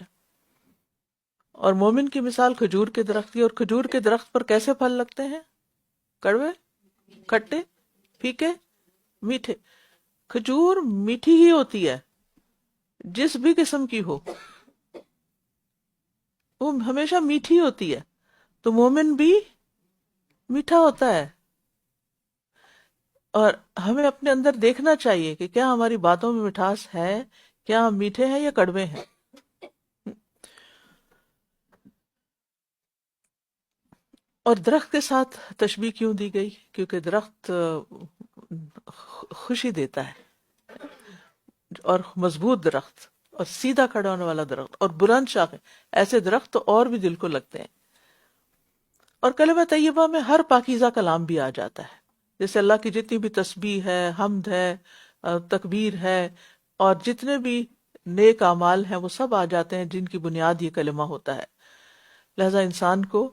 [SPEAKER 1] اور مومن کی مثال کھجور کے درخت کی، اور کھجور کے درخت پر کیسے پھل لگتے ہیں؟ کڑوے، کھٹے، پھیکے، میٹھے۔ کھجور میٹھی ہی ہوتی ہے، جس بھی قسم کی ہو وہ ہمیشہ میٹھی ہوتی ہے، تو مومن بھی میٹھا ہوتا ہے۔ اور ہمیں اپنے اندر دیکھنا چاہیے کہ کیا ہماری باتوں میں مٹھاس ہے، کیا ہم میٹھے ہیں یا کڑوے ہیں۔ اور درخت کے ساتھ تشبیہ کیوں دی گئی؟ کیونکہ درخت خوشی دیتا ہے، اور مضبوط درخت اور سیدھا کھڑا ہونے والا درخت اور بلند شاخیں، ایسے درخت تو اور بھی دل کو لگتے ہیں۔ اور کلمہ طیبہ میں ہر پاکیزہ کلام بھی آ جاتا ہے، جیسے اللہ کی جتنی بھی تسبیح ہے، حمد ہے، تکبیر ہے، اور جتنے بھی نیک اعمال ہیں وہ سب آ جاتے ہیں جن کی بنیاد یہ کلمہ ہوتا ہے۔ لہذا انسان کو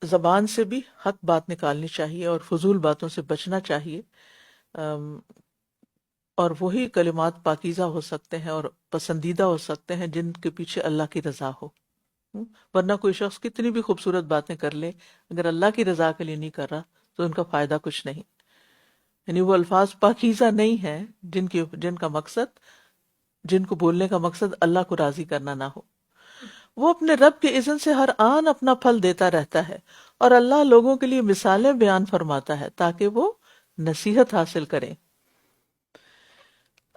[SPEAKER 1] زبان سے بھی حق بات نکالنی چاہیے اور فضول باتوں سے بچنا چاہیے، اور وہی کلمات پاکیزہ ہو سکتے ہیں اور پسندیدہ ہو سکتے ہیں جن کے پیچھے اللہ کی رضا ہو۔ ورنہ کوئی شخص کتنی بھی خوبصورت باتیں کر لے، اگر اللہ کی رضا کے لیے نہیں کر رہا تو ان کا فائدہ کچھ نہیں، یعنی وہ الفاظ پاکیزہ نہیں ہیں جن کا مقصد، جن کو بولنے کا مقصد اللہ کو راضی کرنا نہ ہو۔ وہ اپنے رب کے اذن سے ہر آن اپنا پھل دیتا رہتا ہے، اور اللہ لوگوں کے لیے مثالیں بیان فرماتا ہے تاکہ وہ نصیحت حاصل کریں۔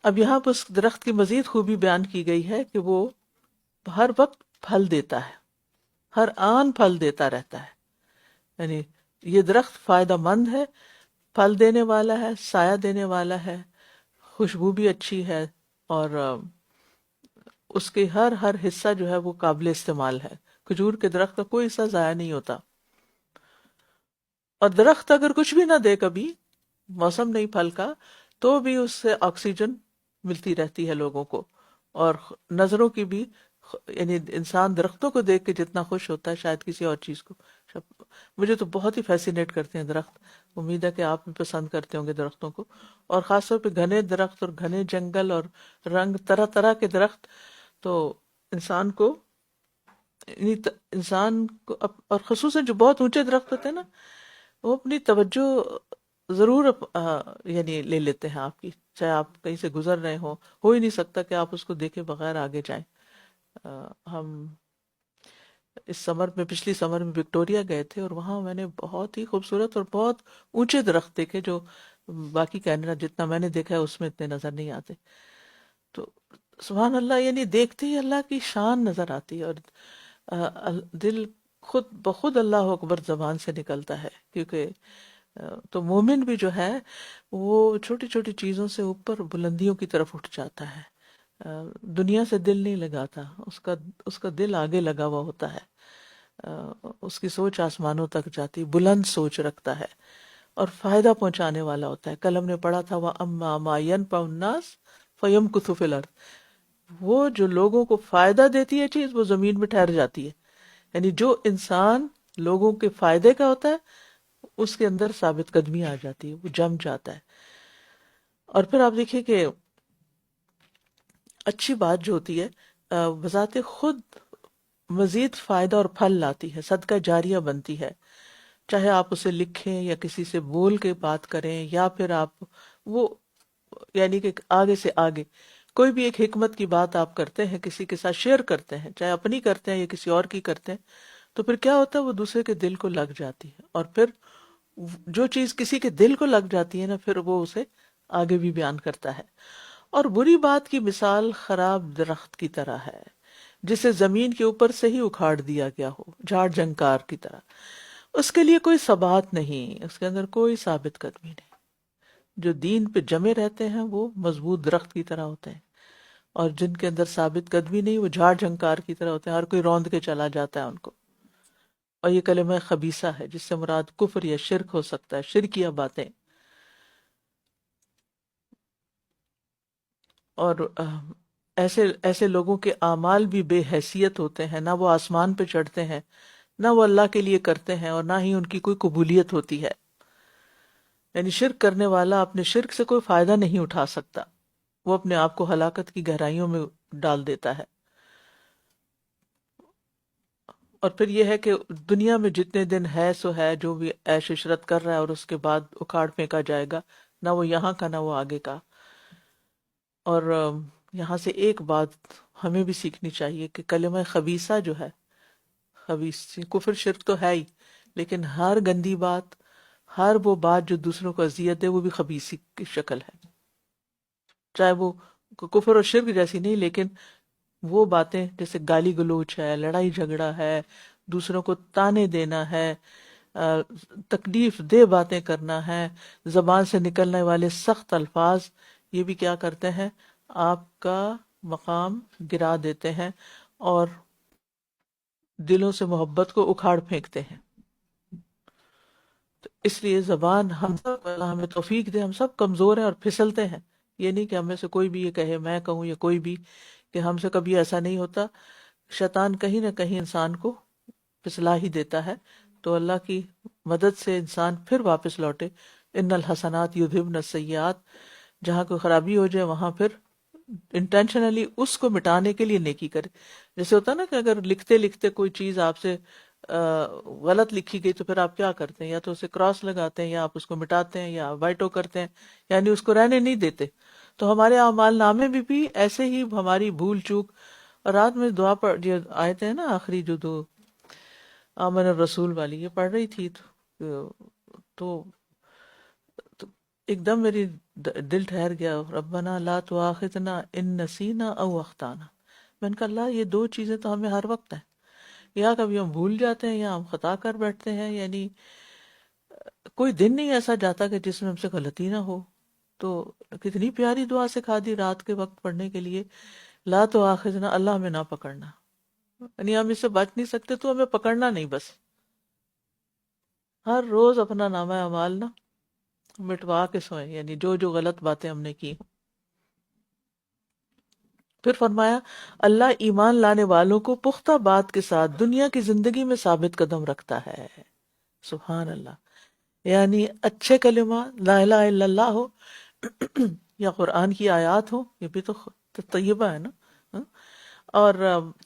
[SPEAKER 1] اب یہاں پر اس درخت کی مزید خوبی بیان کی گئی ہے کہ وہ ہر وقت پھل دیتا ہے، ہر آن پھل دیتا رہتا ہے، یعنی یہ درخت فائدہ مند ہے، پھل دینے والا ہے، سایہ دینے والا ہے، خوشبو بھی اچھی ہے، اور اس کے ہر حصہ جو ہے وہ قابل استعمال ہے۔ کھجور کے درخت کا کوئی حصہ ضائع نہیں ہوتا، اور درخت اگر کچھ بھی نہ دے، کبھی موسم نہیں پھل کا، تو بھی اس سے آکسیجن ملتی رہتی ہے لوگوں کو، اور نظروں کی بھی، یعنی انسان درختوں کو دیکھ کے جتنا خوش ہوتا ہے شاید کسی اور چیز کو، مجھے تو بہت ہی فیسینیٹ کرتے ہیں درخت۔ امید ہے کہ آپ بھی پسند کرتے ہوں گے درختوں کو، اور خاص طور پہ گھنے درخت اور گھنے جنگل اور رنگ طرح طرح کے درخت، تو انسان کو اور خصوصاً جو بہت اونچے درخت ہوتے ہیں نا، وہ اپنی توجہ ضرور یعنی لے لیتے ہیں آپ کی، چاہے آپ کہیں سے گزر رہے ہو ہی نہیں سکتا کہ آپ اس کو دیکھے بغیر آگے جائیں۔ ہم اس سمر میں، پچھلی سمر میں وکٹوریا گئے تھے، اور وہاں میں نے بہت ہی خوبصورت اور بہت اونچے درخت دیکھے جو باقی کینیڈا جتنا میں نے دیکھا ہے اس میں اتنے نظر نہیں آتے. تو سبحان اللہ، یعنی دیکھتے ہی اللہ کی شان نظر آتی ہے، اور دل خود بخود اللہ اکبر زبان سے نکلتا ہے، کیونکہ تو مومن بھی جو ہے وہ چھوٹی چھوٹی چیزوں سے اوپر بلندیوں کی طرف اٹھ جاتا ہے. دنیا سے دل نہیں لگاتا، اس کا دل آگے لگا ہوا ہوتا ہے. اس کی سوچ آسمانوں تک جاتی، بلند سوچ رکھتا ہے اور فائدہ پہنچانے والا ہوتا ہے. کل ہم نے پڑھا تھا وَأَمَّا مَا يَنْفَعُ النَّاسَ فَيَمْكُثُ فِي الْأَرْضِ، وہ جو لوگوں کو فائدہ دیتی ہے چیز، وہ زمین میں ٹھہر جاتی ہے. یعنی جو انسان لوگوں کے فائدے کا ہوتا ہے اس کے اندر ثابت قدمی آ جاتی ہے، وہ جم جاتا ہے. اور پھر آپ دیکھیے کہ اچھی بات جو ہوتی ہے بذات خود مزید فائدہ اور پھل لاتی ہے، صدقہ جاریہ بنتی ہے. چاہے آپ اسے لکھیں یا کسی سے بول کے بات کریں، یا پھر آپ وہ یعنی کہ آگے سے آگے کوئی بھی ایک حکمت کی بات آپ کرتے ہیں، کسی کے ساتھ شیئر کرتے ہیں، چاہے اپنی کرتے ہیں یا کسی اور کی کرتے ہیں، تو پھر کیا ہوتا ہے، وہ دوسرے کے دل کو لگ جاتی ہے. اور پھر جو چیز کسی کے دل کو لگ جاتی ہے نا، پھر وہ اسے آگے بھی بیان کرتا ہے. اور بری بات کی مثال خراب درخت کی طرح ہے جسے زمین کے اوپر سے ہی اکھاڑ دیا گیا ہو، جھاڑ جھنکار کی طرح. اس کے لیے کوئی ثبات نہیں، اس کے اندر کوئی ثابت قدمی نہیں. جو دین پہ جمے رہتے ہیں وہ مضبوط درخت کی طرح ہوتے ہیں، اور جن کے اندر ثابت قدمی نہیں وہ جھاڑ جھنکار کی طرح ہوتے ہیں، ہر کوئی روند کے چلا جاتا ہے ان کو. اور یہ کلمہ خبیثہ ہے جس سے مراد کفر یا شرک ہو سکتا ہے، شرکیہ باتیں. اور ایسے ایسے لوگوں کے اعمال بھی بے حیثیت ہوتے ہیں، نہ وہ آسمان پہ چڑھتے ہیں، نہ وہ اللہ کے لیے کرتے ہیں، اور نہ ہی ان کی کوئی قبولیت ہوتی ہے. یعنی شرک کرنے والا اپنے شرک سے کوئی فائدہ نہیں اٹھا سکتا، وہ اپنے آپ کو ہلاکت کی گہرائیوں میں ڈال دیتا ہے. اور پھر یہ ہے کہ دنیا میں جتنے دن ہے سو ہے، جو بھی عیش عشرت کر رہا ہے اور اس کے بعد اکھاڑ پھینکا جائے گا، نہ وہ یہاں کا نہ وہ آگے کا. اور یہاں سے ایک بات ہمیں بھی سیکھنی چاہیے کہ کلمہ خبیثہ جو ہے، خبیث کفر شرک تو ہے ہی، لیکن ہر گندی بات، ہر وہ بات جو دوسروں کو اذیت دے، وہ بھی خبیثی کی شکل ہے. چاہے وہ کفر اور شرک جیسی نہیں، لیکن وہ باتیں جیسے گالی گلوچ ہے، لڑائی جھگڑا ہے، دوسروں کو تانے دینا ہے، تکلیف دہ باتیں کرنا ہے، زبان سے نکلنے والے سخت الفاظ، یہ بھی کیا کرتے ہیں، آپ کا مقام گرا دیتے ہیں اور دلوں سے محبت کو اکھاڑ پھینکتے ہیں. تو اس لیے زبان، ہم سب، اللہ ہمیں توفیق دے، ہم سب کمزور ہیں اور پھسلتے ہیں. یہ نہیں کہ ہم میں سے کوئی بھی یہ کہے، میں کہوں یا کوئی بھی، کہ ہم سے کبھی ایسا نہیں ہوتا. شیطان کہیں نہ کہیں انسان کو پھسلا ہی دیتا ہے. تو اللہ کی مدد سے انسان پھر واپس لوٹے. ان الحسنات یذہبن السیئات، جہاں کوئی خرابی ہو جائے وہاں پھر انٹینشنلی اس کو مٹانے کے لیے نیکی کرے. جیسے ہوتا ہے نا کہ اگر لکھتے لکھتے کوئی چیز آپ سے غلط لکھی گئی تو پھر آپ کیا کرتے ہیں، یا تو اسے کراس لگاتے ہیں، یا آپ اس کو مٹاتے ہیں، یا وائٹو کرتے ہیں، یعنی اس کو رہنے نہیں دیتے. تو ہمارے اعمال نامے میں بھی ایسے ہی ہماری بھول چوک. اور رات میں دعا پڑھ جو آیتیں ہیں نا، آخری جو دو آمن الرسول والی، یہ پڑھ رہی تھی تو تو ایک دم میری دل ٹھہر گیا، ربنا لا تؤاخذنا ان نسینا او اخطانا. میں نے کہا اللہ، یہ دو چیزیں تو ہمیں ہر وقت ہیں، یا کبھی ہم بھول جاتے ہیں یا ہم خطا کر بیٹھتے ہیں. یعنی کوئی دن نہیں ایسا جاتا کہ جس میں ہم سے غلطی نہ ہو. تو کتنی پیاری دعا سکھا دی رات کے وقت پڑھنے کے لیے، لا تؤاخذنا، اللہ ہمیں نہ پکڑنا. یعنی ہم اس سے بچ نہیں سکتے تو ہمیں پکڑنا نہیں، بس ہر روز اپنا نامہ اعمال نا مٹوا کے سوئیں، یعنی جو جو غلط باتیں ہم نے کی. پھر فرمایا اللہ ایمان لانے والوں کو پختہ بات کے ساتھ دنیا کی زندگی میں ثابت قدم رکھتا ہے. سبحان اللہ. یعنی اچھے کلمہ لا الہ الا اللہ ہو یا قرآن کی آیات ہو، یہ بھی تو طیبہ ہے نا، اور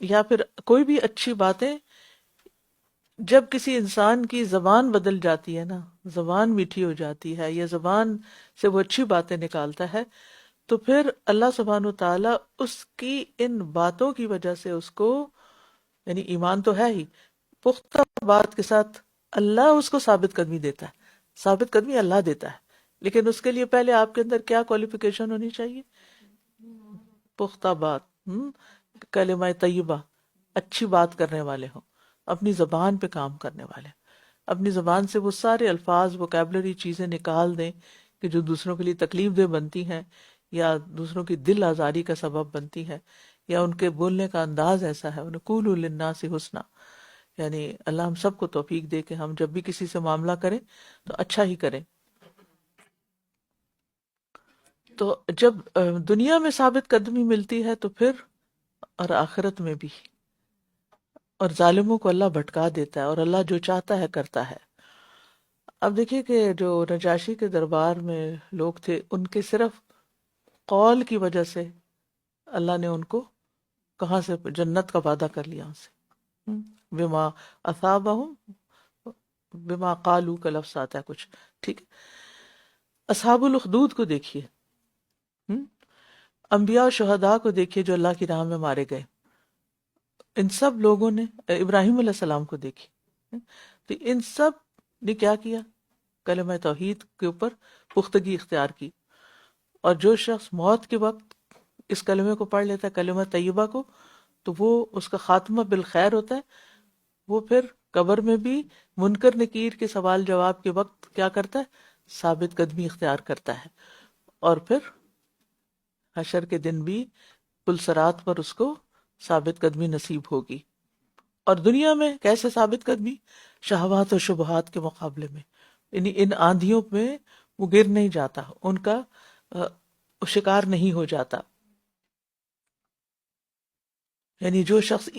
[SPEAKER 1] یا پھر کوئی بھی اچھی باتیں. جب کسی انسان کی زبان بدل جاتی ہے نا، زبان میٹھی ہو جاتی ہے، یا زبان سے وہ اچھی باتیں نکالتا ہے، تو پھر اللہ سبحانہ تعالیٰ اس کی ان باتوں کی وجہ سے اس کو، یعنی ایمان تو ہے ہی، پختہ بات کے ساتھ اللہ اس کو ثابت قدمی دیتا ہے. ثابت قدمی اللہ دیتا ہے، لیکن اس کے لیے پہلے آپ کے اندر کیا کوالیفیکیشن ہونی چاہیے؟ پختہ بات، کلمہ طیبہ، اچھی بات کرنے والے ہوں، اپنی زبان پہ کام کرنے والے، اپنی زبان سے وہ سارے الفاظ وکیبلری چیزیں نکال دیں کہ جو دوسروں کے لیے تکلیف دہ بنتی ہیں یا دوسروں کی دل آزاری کا سبب بنتی ہے، یا ان کے بولنے کا انداز ایسا ہے. انہیں قولوا للناس حسنا، یعنی اللہ ہم سب کو توفیق دے کہ ہم جب بھی کسی سے معاملہ کریں تو اچھا ہی کریں. تو جب دنیا میں ثابت قدمی ملتی ہے تو پھر اور آخرت میں بھی، اور ظالموں کو اللہ بھٹکا دیتا ہے اور اللہ جو چاہتا ہے کرتا ہے. اب دیکھیے کہ جو نجاشی کے دربار میں لوگ تھے، ان کے صرف قول کی وجہ سے اللہ نے ان کو کہاں سے جنت کا وعدہ کر لیا ان سے. بما اصابہم بما قالو کا لفظ آتا ہے کچھ، ٹھیک ہے. اصحاب الاخدود کو دیکھیے، انبیاء و شہداء کو دیکھیے جو اللہ کی راہ میں مارے گئے. ان سب لوگوں نے، ابراہیم علیہ السلام کو دیکھی، تو ان سب نے کیا کیا؟ کلمہ توحید کے اوپر پختگی اختیار کی. اور جو شخص موت کے وقت اس کلمے کو پڑھ لیتا ہے، کلمہ طیبہ کو، تو وہ اس کا خاتمہ بالخیر ہوتا ہے. وہ پھر قبر میں بھی منکر نکیر کے سوال جواب کے وقت کیا کرتا ہے؟ ثابت قدمی اختیار کرتا ہے. اور پھر حشر کے دن بھی پلسرات پر اس کو ثابت قدمی نصیب ہوگی. اور دنیا میں کیسے ثابت قدمی؟ شہوات و شبہات کے مقابلے میں، یعنی ان آندھیوں میں وہ گر نہیں جاتا، ان کا شکار نہیں ہو جاتا. یعنی جو شخص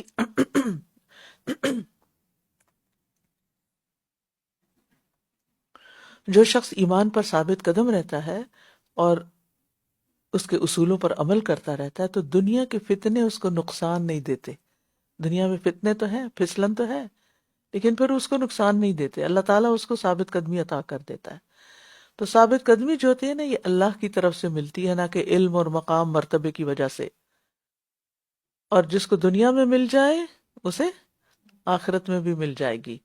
[SPEAKER 1] ایمان پر ثابت قدم رہتا ہے اور اس کے اصولوں پر عمل کرتا رہتا ہے، تو دنیا کے فتنے اس کو نقصان نہیں دیتے. دنیا میں فتنے تو ہیں، پھسلن تو ہے، لیکن پھر اس کو نقصان نہیں دیتے. اللہ تعالیٰ اس کو ثابت قدمی عطا کر دیتا ہے. تو ثابت قدمی جو ہوتی ہے نا، یہ اللہ کی طرف سے ملتی ہے، نہ کہ علم اور مقام مرتبے کی وجہ سے. اور جس کو دنیا میں مل جائے اسے آخرت میں بھی مل جائے گی.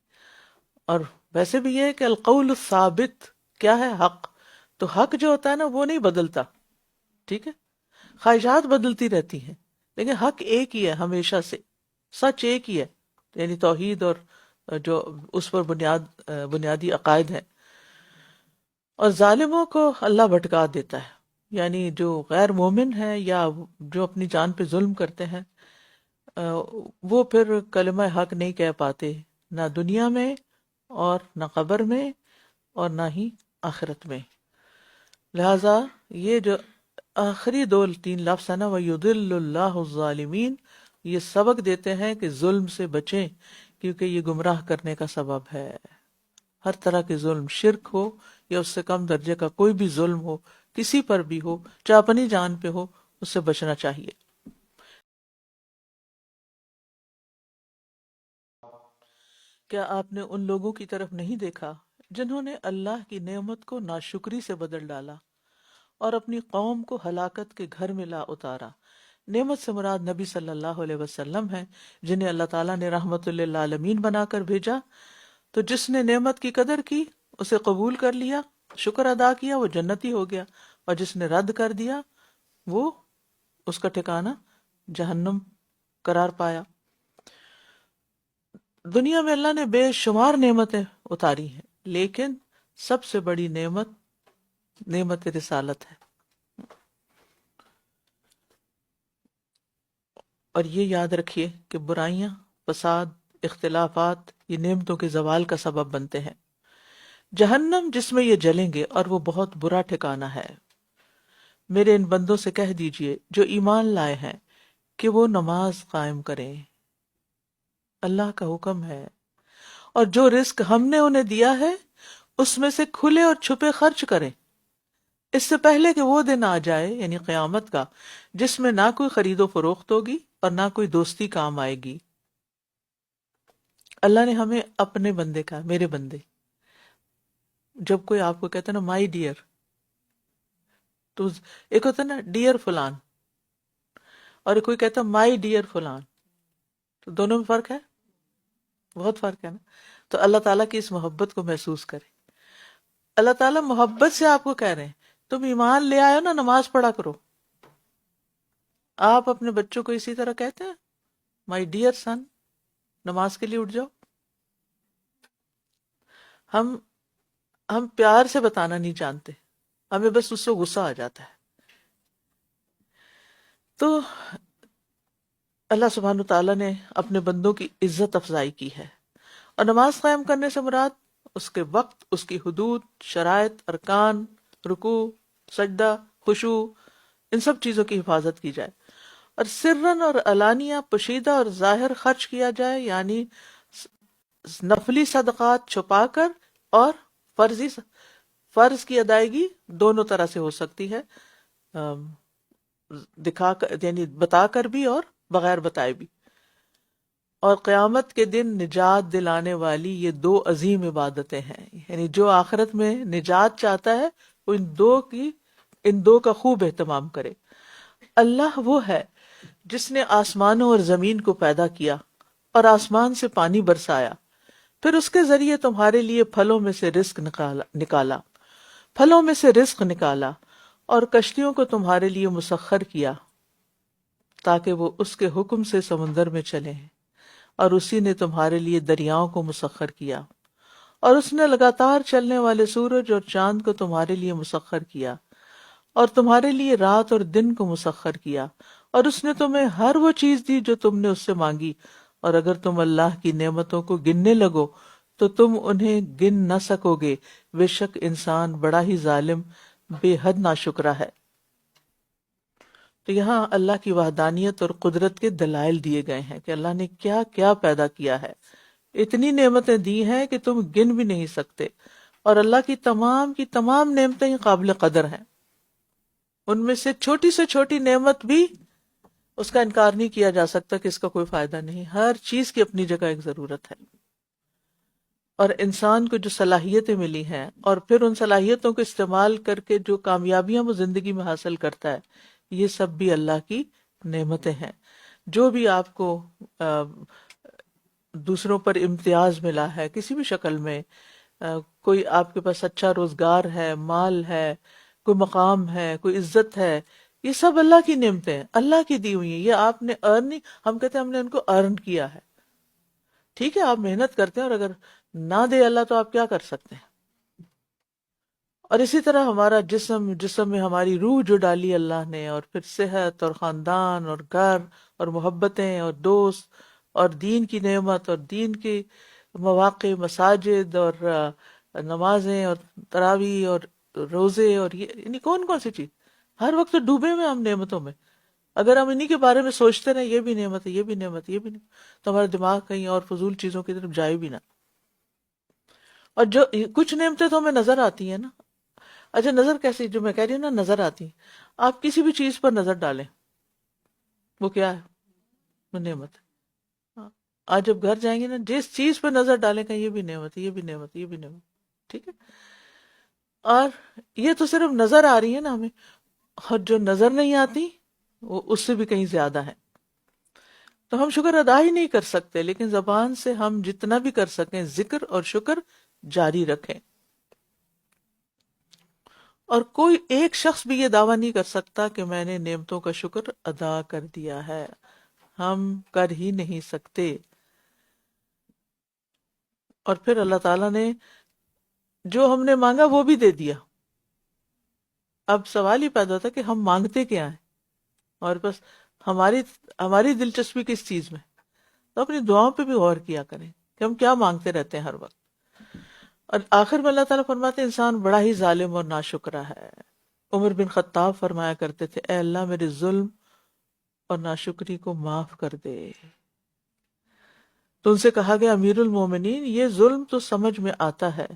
[SPEAKER 1] اور ویسے بھی یہ ہے کہ القول الثابت کیا ہے؟ حق. تو حق جو ہوتا ہے نا وہ نہیں بدلتا، ٹھیک ہے. خواہشات بدلتی رہتی ہیں، لیکن حق ایک ہی ہے ہمیشہ سے، سچ ایک ہی ہے، یعنی توحید اور جو اس پر بنیادی عقائد ہیں. اور ظالموں کو اللہ بھٹکا دیتا ہے، یعنی جو غیر مومن ہیں یا جو اپنی جان پہ ظلم کرتے ہیں، وہ پھر کلمہ حق نہیں کہہ پاتے، نہ دنیا میں اور نہ قبر میں اور نہ ہی آخرت میں. لہذا یہ جو آخری دو تین لفظ ہے نا، وَيُضِلُّ اللَّهُ الظَّالِمِينَ، یہ سبق دیتے ہیں کہ ظلم سے بچیں، کیونکہ یہ گمراہ کرنے کا سبب ہے. ہر طرح کے ظلم، شرک ہو یا اس سے کم درجے کا کوئی بھی ظلم ہو، کسی پر بھی ہو، چاہے اپنی جان پہ ہو، اس سے بچنا چاہیے. کیا آپ نے ان لوگوں کی طرف نہیں دیکھا جنہوں نے اللہ کی نعمت کو ناشکری سے بدل ڈالا اور اپنی قوم کو ہلاکت کے گھر میں لا اتارا؟ نعمت سے مراد نبی صلی اللہ علیہ وسلم ہے، جنہیں اللہ تعالیٰ نے رحمت للعالمین بنا کر بھیجا. تو جس نے نعمت کی قدر کی، اسے قبول کر لیا، شکر ادا کیا، وہ جنتی ہو گیا. اور جس نے رد کر دیا، وہ اس کا ٹھکانہ جہنم قرار پایا. دنیا میں اللہ نے بے شمار نعمتیں اتاری ہیں، لیکن سب سے بڑی نعمت نعمت رسالت ہے. اور یہ یاد رکھیے کہ برائیاں، فساد، اختلافات یہ نعمتوں کے زوال کا سبب بنتے ہیں. جہنم جس میں یہ جلیں گے، اور وہ بہت برا ٹھکانہ ہے. میرے ان بندوں سے کہہ دیجئے جو ایمان لائے ہیں کہ وہ نماز قائم کریں، اللہ کا حکم ہے، اور جو رزق ہم نے انہیں دیا ہے اس میں سے کھلے اور چھپے خرچ کریں، اس سے پہلے کہ وہ دن آ جائے، یعنی قیامت کا، جس میں نہ کوئی خرید و فروخت ہوگی اور نہ کوئی دوستی کام آئے گی. اللہ نے ہمیں اپنے بندے کا، میرے بندے، جب کوئی آپ کو کہتا ہے نا مائی ڈیئر، تو ایک ہوتا ہے نا ڈیئر فلان، اور کوئی کہتا ہے مائی ڈیئر فلان، تو دونوں میں فرق ہے، بہت فرق ہے نا. تو اللہ تعالیٰ کی اس محبت کو محسوس کریں. اللہ تعالیٰ محبت سے آپ کو کہہ رہے ہیں تم ایمان لے آئے ہو نا، نماز پڑھا کرو. آپ اپنے بچوں کو اسی طرح کہتے ہیں مائی ڈیئر سن، نماز کے لیے اٹھ جاؤ. ہم ہم پیار سے بتانا نہیں جانتے، ہمیں بس اس سے غصہ آ جاتا ہے. تو اللہ سبحانہ تعالیٰ نے اپنے بندوں کی عزت افزائی کی ہے، اور نماز قائم کرنے سے مراد اس کے وقت، اس کی حدود، شرائط، ارکان، رکوع، سجدہ، خشوع، ان سب چیزوں کی حفاظت کی جائے، اور سرن اور علانیہ، پوشیدہ اور ظاہر خرچ کیا جائے، یعنی نفلی صدقات چھپا کر، اور فرض کی ادائیگی دونوں طرح سے ہو سکتی ہے، دکھا کر یعنی بتا کر بھی اور بغیر بتائے بھی. اور قیامت کے دن نجات دلانے والی یہ دو عظیم عبادتیں ہیں، یعنی جو آخرت میں نجات چاہتا ہے وہ ان دو کا خوب اہتمام کرے. اللہ وہ ہے جس نے آسمانوں اور زمین کو پیدا کیا اور آسمان سے پانی برسایا، پھر اس کے ذریعے تمہارے لیے پھلوں میں سے رزق نکالا اور کشتیوں کو تمہارے لیے مسخر کیا تاکہ وہ اس کے حکم سے سمندر میں چلیں، اور اسی نے تمہارے لیے دریاؤں کو مسخر کیا، اور اس نے لگاتار چلنے والے سورج اور چاند کو تمہارے لیے مسخر کیا، اور تمہارے لیے رات اور دن کو مسخر کیا، اور اس نے تمہیں ہر وہ چیز دی جو تم نے اس سے مانگی. اور اگر تم اللہ کی نعمتوں کو گننے لگو تو تم انہیں گن نہ سکو گے، بے شک انسان بڑا ہی ظالم، بے حد ناشکرا ہے. تو یہاں اللہ کی وحدانیت اور قدرت کے دلائل دیے گئے ہیں کہ اللہ نے کیا کیا پیدا کیا ہے. اتنی نعمتیں دی ہیں کہ تم گن بھی نہیں سکتے، اور اللہ کی تمام نعمتیں ہی قابل قدر ہیں. ان میں سے چھوٹی سے چھوٹی نعمت بھی اس کا انکار نہیں کیا جا سکتا کہ اس کا کوئی فائدہ نہیں. ہر چیز کی اپنی جگہ ایک ضرورت ہے. اور انسان کو جو صلاحیتیں ملی ہیں، اور پھر ان صلاحیتوں کو استعمال کر کے جو کامیابیاں وہ زندگی میں حاصل کرتا ہے، یہ سب بھی اللہ کی نعمتیں ہیں. جو بھی آپ کو دوسروں پر امتیاز ملا ہے کسی بھی شکل میں، کوئی آپ کے پاس اچھا روزگار ہے، مال ہے، کوئی مقام ہے، کوئی عزت ہے، یہ سب اللہ کی نعمتیں ہیں، اللہ کی دی ہوئی ہیں. یہ آپ نے ارن نہیں، ہم کہتے ہیں ہم نے ان کو ارن کیا ہے. ٹھیک ہے آپ محنت کرتے ہیں، اور اگر نہ دے اللہ تو آپ کیا کر سکتے ہیں. اور اسی طرح ہمارا جسم میں ہماری روح جو ڈالی اللہ نے، اور پھر صحت اور خاندان اور گھر اور محبتیں اور دوست اور دین کی نعمت اور دین کے مواقع، مساجد اور نمازیں اور تراویح اور روزے، اور یہ یعنی کون سی چیز. ہر وقت ڈوبے میں ہم نعمتوں میں. اگر ہم انہی کے بارے میں سوچتے رہے یہ بھی نعمت ہے، یہ بھی نعمت ہے، یہ بھی نعمت، تو ہمارا دماغ کہیں اور فضول چیزوں کی طرف جائے بھی نہ. اور جو کچھ نعمتیں تو ہمیں نظر آتی ہیں نا. اچھا نظر کیسی، جو میں کہہ رہی ہوں نا نظر آتی ہیں، آپ کسی بھی چیز پر نظر ڈالیں، وہ کیا ہے؟ وہ نعمت ہے. آج جب گھر جائیں گے نا، جس چیز پہ نظر ڈالیں کہ یہ بھی نعمت ہے، یہ بھی نعمت ہے، یہ بھی نعمت. ٹھیک ہے. اور یہ تو صرف نظر آ رہی ہے نا ہمیں، اور جو نظر نہیں آتی وہ اس سے بھی کہیں زیادہ ہے. تو ہم شکر ادا ہی نہیں کر سکتے، لیکن زبان سے ہم جتنا بھی کر سکیں ذکر اور شکر جاری رکھیں. اور کوئی ایک شخص بھی یہ دعویٰ نہیں کر سکتا کہ میں نے نعمتوں کا شکر ادا کر دیا ہے. ہم کر ہی نہیں سکتے. اور پھر اللہ تعالیٰ نے جو ہم نے مانگا وہ بھی دے دیا. اب سوال ہی پیدا ہوتا ہے کہ ہم مانگتے کیا ہیں، اور بس ہماری دلچسپی کس چیز میں. تو اپنی دعاؤں پہ بھی غور کیا کریں کہ ہم کیا مانگتے رہتے ہیں ہر وقت. اور آخر میں اللہ تعالیٰ فرماتے ہیں انسان بڑا ہی ظالم اور ناشکرا ہے. عمر بن خطاب فرمایا کرتے تھے اے اللہ میرے ظلم اور ناشکری کو معاف کر دے. تو ان سے کہا گیا امیر المومنین یہ ظلم تو سمجھ میں آتا ہے،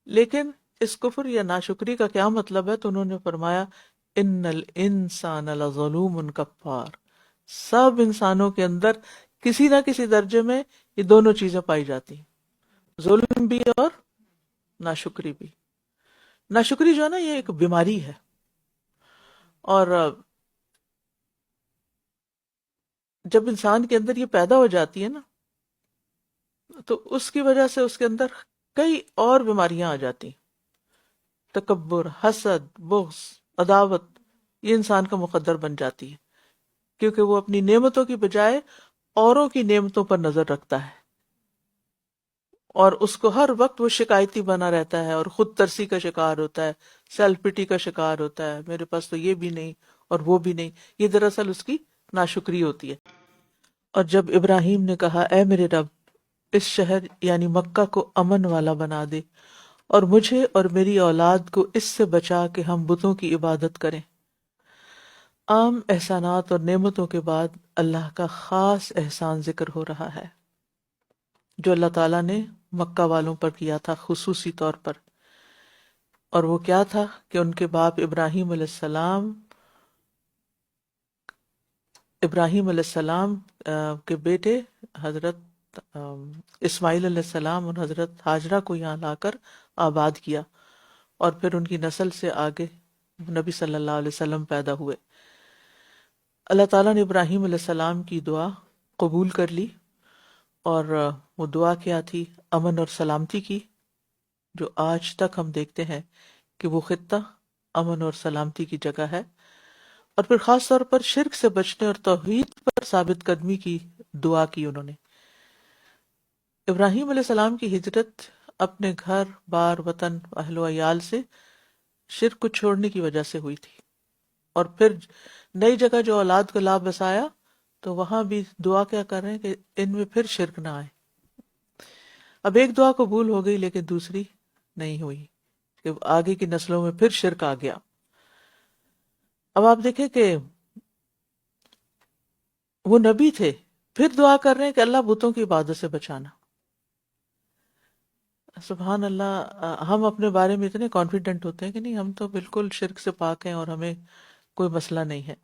[SPEAKER 1] لیکن اس کفر یا ناشکری کا کیا مطلب ہے؟ تو انہوں نے فرمایا ان الانسان لظلوم کفار. سب انسانوں کے اندر کسی نہ کسی درجے میں یہ دونوں چیزیں پائی جاتی ہیں، ظلم بھی اور ناشکری بھی. ناشکری جو ہے نا یہ ایک بیماری ہے. اور جب انسان کے اندر یہ پیدا ہو جاتی ہے نا، تو اس کی وجہ سے اس کے اندر کئی اور بیماریاں آ جاتی ہیں، تکبر، حسد، بغض، عداوت، یہ انسان کا مقدر بن جاتی ہے، کیونکہ وہ اپنی نعمتوں کی بجائے اوروں کی نعمتوں پر نظر رکھتا ہے، اور اس کو ہر وقت وہ شکایتی بنا رہتا ہے اور خود ترسی کا شکار ہوتا ہے، سیلف پٹی کا شکار ہوتا ہے، میرے پاس تو یہ بھی نہیں اور وہ بھی نہیں، یہ دراصل اس کی ناشکری ہوتی ہے۔ اور جب ابراہیم نے کہا اے میرے رب، اس شہر یعنی مکہ کو امن والا بنا دے، اور مجھے اور میری اولاد کو اس سے بچا کہ ہم بتوں کی عبادت کریں۔ عام احسانات اور نعمتوں کے بعد اللہ کا خاص احسان ذکر ہو رہا ہے جو اللہ تعالیٰ نے مکہ والوں پر کیا تھا خصوصی طور پر، اور وہ کیا تھا کہ ان کے باپ ابراہیم علیہ السلام کے بیٹے حضرت اسماعیل علیہ السلام اور حضرت ہاجرہ کو یہاں لا کر آباد کیا، اور پھر ان کی نسل سے آگے نبی صلی اللہ علیہ وسلم پیدا ہوئے۔ اللہ تعالیٰ نے ابراہیم علیہ السلام کی دعا قبول کر لی، اور وہ دعا کیا تھی؟ امن اور سلامتی کی، جو آج تک ہم دیکھتے ہیں کہ وہ خطہ امن اور سلامتی کی جگہ ہے، اور پھر خاص طور پر شرک سے بچنے اور توحید پر ثابت قدمی کی دعا کی انہوں نے۔ ابراہیم علیہ السلام کی ہجرت اپنے گھر بار وطن اہل و عیال سے شرک کو چھوڑنے کی وجہ سے ہوئی تھی، اور پھر نئی جگہ جو اولاد کو لا بسایا تو وہاں بھی دعا کیا کر رہے ہیں کہ ان میں پھر شرک نہ آئے۔ اب ایک دعا قبول ہو گئی لیکن دوسری نہیں ہوئی کہ آگے کی نسلوں میں پھر شرک آ گیا۔ اب آپ دیکھیں کہ وہ نبی تھے، پھر دعا کر رہے ہیں کہ اللہ بتوں کی عبادت سے بچانا۔ سبحان اللہ، ہم اپنے بارے میں اتنے کانفیڈنٹ ہوتے ہیں کہ نہیں، ہم تو بالکل شرک سے پاک ہیں اور ہمیں کوئی مسئلہ نہیں ہے۔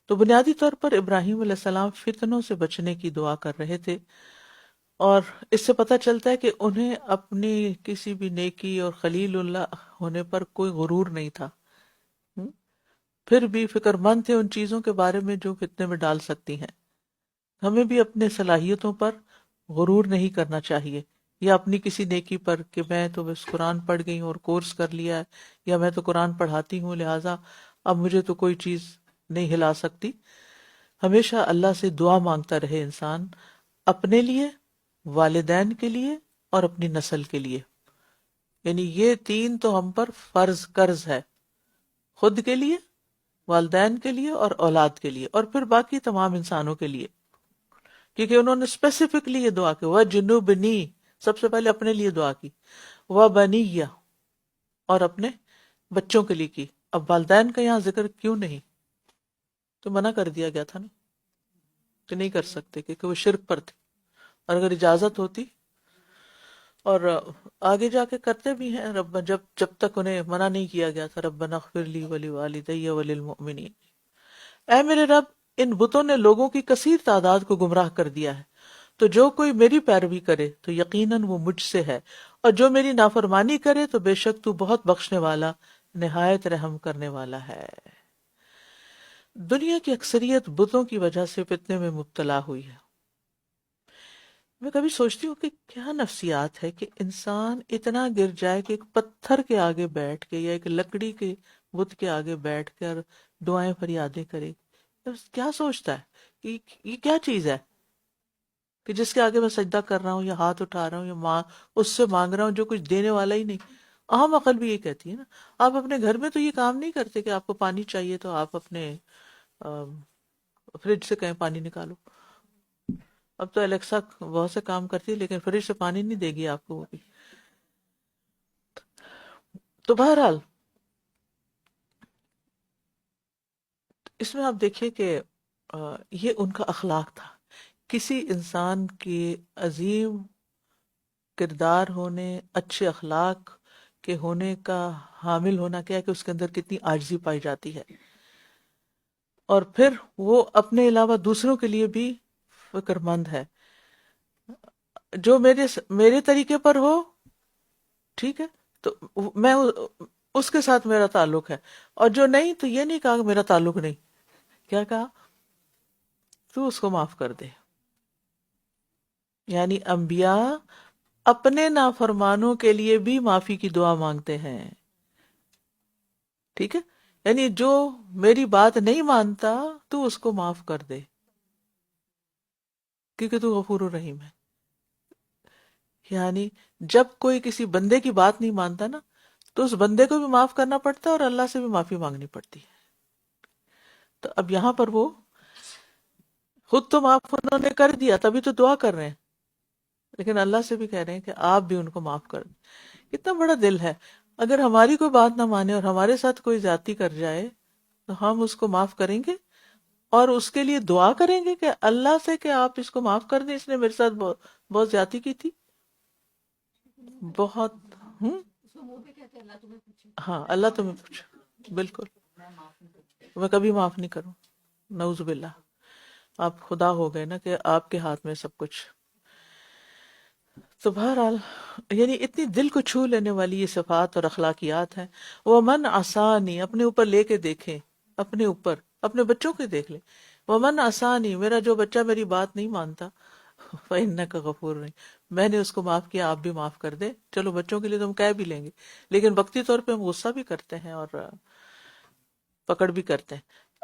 [SPEAKER 1] تو بنیادی طور پر ابراہیم علیہ السلام فتنوں سے بچنے کی دعا کر رہے تھے، اور اس سے پتہ چلتا ہے کہ انہیں اپنی کسی بھی نیکی اور خلیل اللہ ہونے پر کوئی غرور نہیں تھا، ہم؟ پھر بھی فکر مند تھے ان چیزوں کے بارے میں جو فتنے میں ڈال سکتی ہیں۔ ہمیں بھی اپنے صلاحیتوں پر غرور نہیں کرنا چاہیے، یا اپنی کسی نیکی پر کہ میں تو بس قرآن پڑھ گئی ہوں اور کورس کر لیا ہے، یا میں تو قرآن پڑھاتی ہوں لہٰذا اب مجھے تو کوئی چیز نہیں ہلا سکتی۔ ہمیشہ اللہ سے دعا مانگتا رہے انسان، اپنے لیے، والدین کے لیے، اور اپنی نسل کے لیے، یعنی یہ تین تو ہم پر فرض قرض ہے، خود کے لیے، والدین کے لیے اور اولاد کے لیے، اور پھر باقی تمام انسانوں کے لیے، کیونکہ انہوں نے اسپیسیفکلی یہ دعا کی وَجُنُوبْنِی، سب سے پہلے اپنے لیے دعا کی، وَبَنِیَّ، اور اپنے بچوں کے لیے کی۔ اب والدین کا یہاں ذکر کیوں نہیں؟ تو منع کر دیا گیا تھا نا کہ نہیں کر سکتے کیونکہ وہ شرک پر تھے، اور اگر اجازت ہوتی اور آگے جا کے کرتے بھی ہیں، رب جب تک انہیں منع نہیں کیا گیا تھا، ربنا اغفر لی ولوالدی وللمؤمنین، اے میرے رب، ان بتوں نے لوگوں کی کثیر تعداد کو گمراہ کر دیا ہے، تو جو کوئی میری پیروی کرے تو یقیناً وہ مجھ سے ہے، اور جو میری نافرمانی کرے تو بے شک تو بہت بخشنے والا، نہایت رحم کرنے والا ہے۔ دنیا کی اکثریت بتوں کی وجہ سے فتنے میں مبتلا ہوئی ہے۔ میں کبھی سوچتی ہوں کہ کیا نفسیات ہے کہ انسان اتنا گر جائے کہ ایک پتھر کے آگے بیٹھ کے یا ایک لکڑی کے بت کے آگے بیٹھ کر دعائیں فریادیں کرے۔ کیا سوچتا ہے کہ یہ کیا چیز ہے کہ جس کے آگے میں سجدہ کر رہا ہوں یا ہاتھ اٹھا رہا ہوں یا اس سے مانگ رہا ہوں جو کچھ دینے والا ہی نہیں۔ عام عقل بھی یہ کہتی ہے نا، آپ اپنے گھر میں تو یہ کام نہیں کرتے کہ آپ کو پانی چاہیے تو آپ اپنے فریج سے کہیں پانی نکالو۔ اب تو الیکسا بہت سے کام کرتی ہے لیکن فریج سے پانی نہیں دے گی آپ کو وہ بھی۔ تو بہرحال اس میں آپ دیکھیے کہ یہ ان کا اخلاق تھا۔ کسی انسان کے عظیم کردار ہونے، اچھے اخلاق کے ہونے کا حامل ہونا کیا ہے کہ اس کے اندر کتنی عاجزی پائی جاتی ہے، اور پھر وہ اپنے علاوہ دوسروں کے لیے بھی فکر مند ہے۔ جو میرے طریقے پر ہو ٹھیک ہے، تو میں اس کے ساتھ میرا تعلق ہے، اور جو نہیں تو یہ نہیں کہا کہ میرا تعلق نہیں، کیا کہا؟ تو اس کو معاف کر دے. یعنی انبیاء اپنے نافرمانوں کے لیے بھی معافی کی دعا مانگتے ہیں. ٹھیک ہے، یعنی جو میری بات نہیں مانتا تو اس کو معاف کر دے، کیونکہ تو غفور الرحیم ہے. یعنی جب کوئی کسی بندے کی بات نہیں مانتا نا، تو اس بندے کو بھی معاف کرنا پڑتا ہے اور اللہ سے بھی معافی مانگنی پڑتی ہے. تو اب یہاں پر وہ خود تو معاف انہوں نے کر دیا، تبھی تو دعا کر رہے ہیں، لیکن اللہ سے بھی کہہ رہے ہیں کہ آپ بھی ان کو معاف کر دیں. کتنا بڑا دل ہے. اگر ہماری کوئی بات نہ مانے اور ہمارے ساتھ کوئی زیادتی کر جائے تو ہم اس کو معاف کریں گے اور اس کے لیے دعا کریں گے کہ اللہ سے کہ آپ اس کو معاف کر دیں، اس نے میرے ساتھ بہت بہت زیادتی کی تھی. بہت. ہوں. ہاں، اللہ تمہیں پوچھے، بالکل. میں کبھی معاف نہیں کروں، نعوذ باللہ. آپ خدا ہو گئے نا کہ آپ کے ہاتھ میں سب کچھ. تو بہرحال یعنی اتنی دل کو چھو لینے والی یہ صفات اور اخلاقیات ہیں. وہ من آسانی، اپنے اوپر لے کے دیکھیں، اپنے اوپر اپنے بچوں کے دیکھ لیں. وہ من آسانی، میرا جو بچہ میری بات نہیں مانتا، فَإِنَّكَ غَفُورٌ رحیم، میں نے اس کو معاف کیا، آپ بھی معاف کر دیں. چلو بچوں کے لیے تو ہم کہہ بھی لیں گے، لیکن وقتی طور پہ ہم غصہ بھی کرتے ہیں اور پکڑ بھی کرتے ہیں.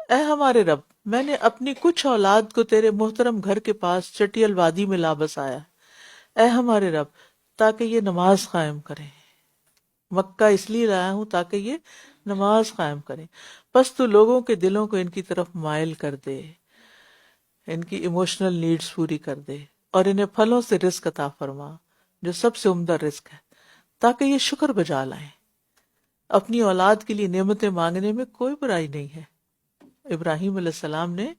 [SPEAKER 1] اے ہمارے رب، میں نے اپنی کچھ اولاد کو تیرے محترم گھر کے پاس چٹیل وادی میں لا بسایا. اے ہمارے رب، تاکہ یہ نماز قائم کریں. مکہ اس لیے لایا ہوں تاکہ یہ نماز قائم کریں. پس تو لوگوں کے دلوں کو ان کی طرف مائل کر دے، ان کی ایموشنل نیڈز پوری کر دے، اور انہیں پھلوں سے رزق عطا فرما جو سب سے عمدہ رزق ہے، تاکہ یہ شکر بجا لائیں. اپنی اولاد کے لیے نعمتیں مانگنے میں کوئی برائی نہیں ہے. ابراہیم علیہ السلام نے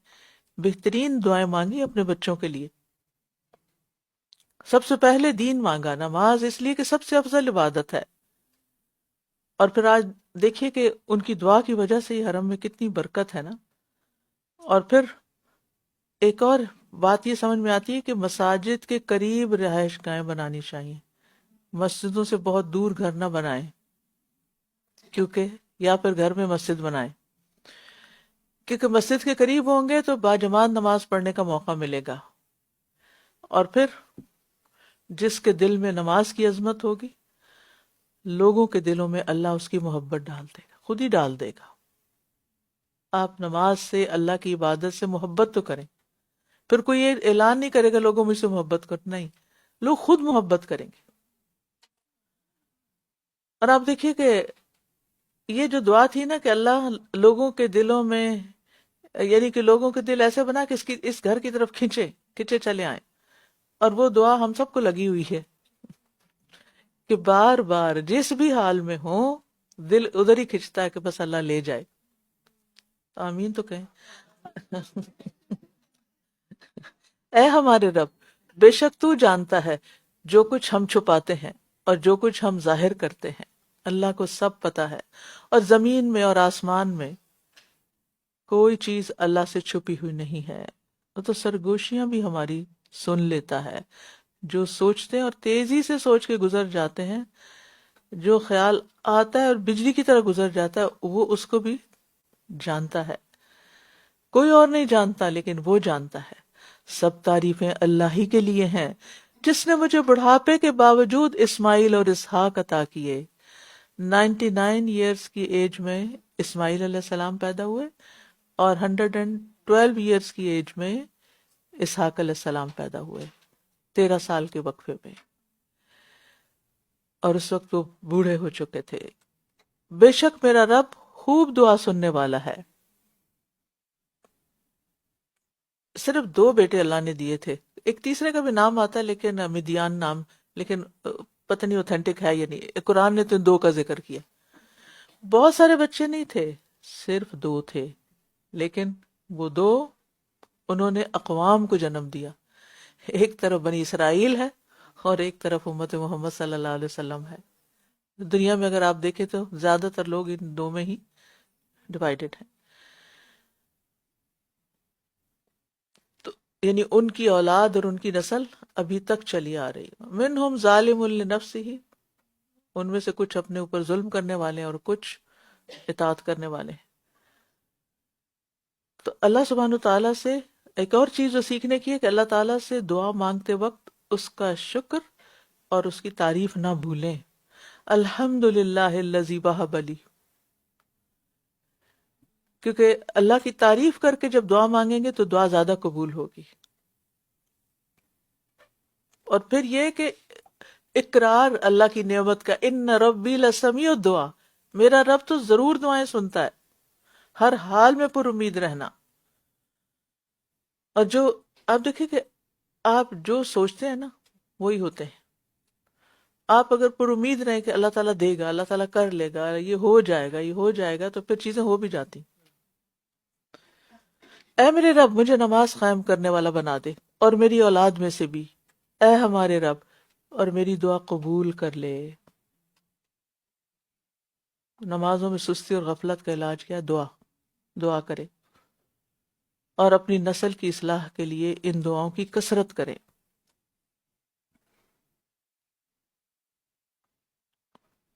[SPEAKER 1] بہترین دعائیں مانگی اپنے بچوں کے لیے. سب سے پہلے دین مانگا، نماز اس لیے کہ سب سے افضل عبادت ہے. اور پھر آج دیکھیے کہ ان کی دعا کی وجہ سے ہی حرم میں کتنی برکت ہے نا. اور پھر ایک اور بات یہ سمجھ میں آتی ہے کہ مساجد کے قریب رہائش گاہیں بنانی چاہیے، مسجدوں سے بہت دور گھر نہ بنائیں، کیونکہ یا پھر گھر میں مسجد بنائیں، کیونکہ مسجد کے قریب ہوں گے تو باجماعت نماز پڑھنے کا موقع ملے گا. اور پھر جس کے دل میں نماز کی عظمت ہوگی، لوگوں کے دلوں میں اللہ اس کی محبت ڈال دے گا، خود ہی ڈال دے گا. آپ نماز سے، اللہ کی عبادت سے محبت تو کریں. پھر کوئی یہ اعلان نہیں کرے گا لوگوں مجھ سے محبت کر، نہیں، لوگ خود محبت کریں گے. اور آپ دیکھیے کہ یہ جو دعا تھی نا کہ اللہ لوگوں کے دلوں میں، یعنی کہ لوگوں کے دل ایسے بنا کہ اس گھر کی طرف کھنچے چلے آئیں. اور وہ دعا ہم سب کو لگی ہوئی ہے کہ بار بار جس بھی حال میں ہو، دل ادھر ہی کھنچتا ہے کہ بس اللہ لے جائے. آمین تو کہیں. اے ہمارے رب، بے شک تو جانتا ہے جو کچھ ہم چھپاتے ہیں اور جو کچھ ہم ظاہر کرتے ہیں. اللہ کو سب پتا ہے. اور زمین میں اور آسمان میں کوئی چیز اللہ سے چھپی ہوئی نہیں ہے. وہ تو سرگوشیاں بھی ہماری سن لیتا ہے. جو سوچتے ہیں اور تیزی سے سوچ کے گزر جاتے ہیں، جو خیال آتا ہے اور بجلی کی طرح گزر جاتا ہے، وہ اس کو بھی جانتا ہے. کوئی اور نہیں جانتا لیکن وہ جانتا ہے. سب تعریفیں اللہ ہی کے لیے ہیں جس نے مجھے بڑھاپے کے باوجود اسماعیل اور اسحاق عطا کیے. 99 ایئرس کی ایج میں اسماعیل علیہ السلام پیدا ہوئے اور 112 ایئرس کی ایج میں اسحاق علیہ السلام پیدا ہوئے، 13 سال کے وقفے میں. اور اس وقت وہ بوڑھے ہو چکے تھے. بے شک میرا رب خوب دعا سننے والا ہے. صرف 2 بیٹے اللہ نے دیے تھے. ایک تیسرے کا بھی نام آتا ہے لیکن مدیان نام، لیکن پتہ نہیں اوتھینٹک ہے یا نہیں. قرآن نے تو 2 کا ذکر کیا. بہت سارے بچے نہیں تھے، صرف 2 تھے، لیکن وہ 2 انہوں نے اقوام کو جنم دیا. ایک طرف بنی اسرائیل ہے اور ایک طرف امت محمد صلی اللہ علیہ وسلم ہے. دنیا میں اگر آپ دیکھیں تو زیادہ تر لوگ ان 2 میں ہی ڈیوائیڈڈ ہیں. تو یعنی ان کی اولاد اور ان کی نسل ابھی تک چلی آ رہی. منہم ظالم لنفسہ، ان میں سے کچھ اپنے اوپر ظلم کرنے والے ہیں اور کچھ اطاعت کرنے والے ہیں۔ تو اللہ سبحانہ تعالیٰ سے ایک اور چیز جو سیکھنے کی ہے کہ اللہ تعالیٰ سے دعا مانگتے وقت اس کا شکر اور اس کی تعریف نہ بھولیں۔ الحمد للہ الذی وہب لی، کیونکہ اللہ کی تعریف کر کے جب دعا مانگیں گے تو دعا زیادہ قبول ہوگی۔ اور پھر یہ کہ اقرار اللہ کی نعمت کا، ان ربی لسمیع الدعا، میرا رب تو ضرور دعائیں سنتا ہے، ہر حال میں پر امید رہنا۔ اور جو آپ دیکھیں کہ آپ جو سوچتے ہیں نا وہی ہوتے ہیں۔ آپ اگر پر امید رہیں کہ اللہ تعالیٰ دے گا، اللہ تعالیٰ کر لے گا، یہ ہو جائے گا، یہ ہو جائے گا، تو پھر چیزیں ہو بھی جاتی۔ اے میرے رب مجھے نماز قائم کرنے والا بنا دے اور میری اولاد میں سے بھی، اے ہمارے رب، اور میری دعا قبول کر لے۔ نمازوں میں سستی اور غفلت کا علاج کیا ہے؟ دعا کرے، اور اپنی نسل کی اصلاح کے لیے ان دعاؤں کی کثرت کرے۔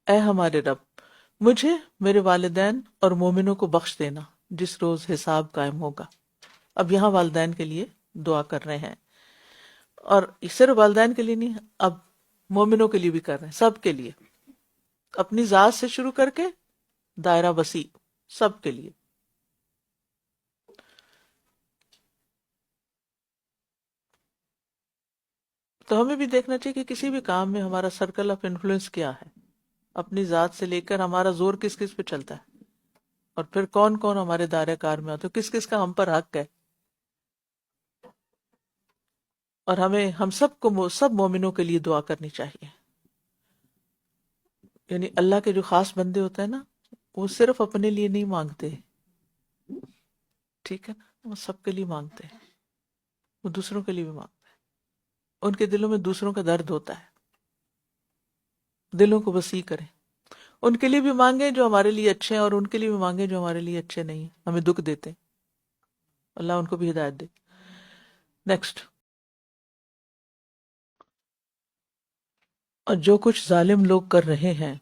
[SPEAKER 1] اے ہمارے رب مجھے، میرے والدین اور مومنوں کو بخش دینا جس روز حساب قائم ہوگا۔ اب یہاں والدین کے لیے دعا کر رہے ہیں، اور صرف والدین کے لیے نہیں، اب مومنوں کے لیے بھی کر رہے ہیں، سب کے لیے، اپنی ذات سے شروع کر کے دائرہ وسیع، سب کے لیے۔ تو ہمیں بھی دیکھنا چاہیے کہ کسی بھی کام میں ہمارا سرکل آف انفلوئنس کیا ہے، اپنی ذات سے لے کر ہمارا زور کس کس پہ چلتا ہے، اور پھر کون کون ہمارے دائرہ کار میں آتا ہے، کس کس کا ہم پر حق ہے۔ اور ہم سب کو، سب مومنوں کے لیے دعا کرنی چاہیے۔ یعنی اللہ کے جو خاص بندے ہوتے ہیں نا، وہ صرف اپنے لیے نہیں مانگتے، ٹھیک ہے نا، وہ سب کے لیے مانگتے ہیں، وہ دوسروں کے لیے بھی مانگتے ہیں، ان کے دلوں میں دوسروں کا درد ہوتا ہے، دلوں کو وسیع کریں، ان کے لیے بھی مانگیں جو ہمارے لیے اچھے ہیں، اور ان کے لیے بھی مانگیں جو ہمارے لیے اچھے نہیں ہیں، ہمیں دکھ دیتے ہیں، اللہ ان کو بھی ہدایت دے۔ نیکسٹ، اور جو کچھ ظالم لوگ کر رہے ہیں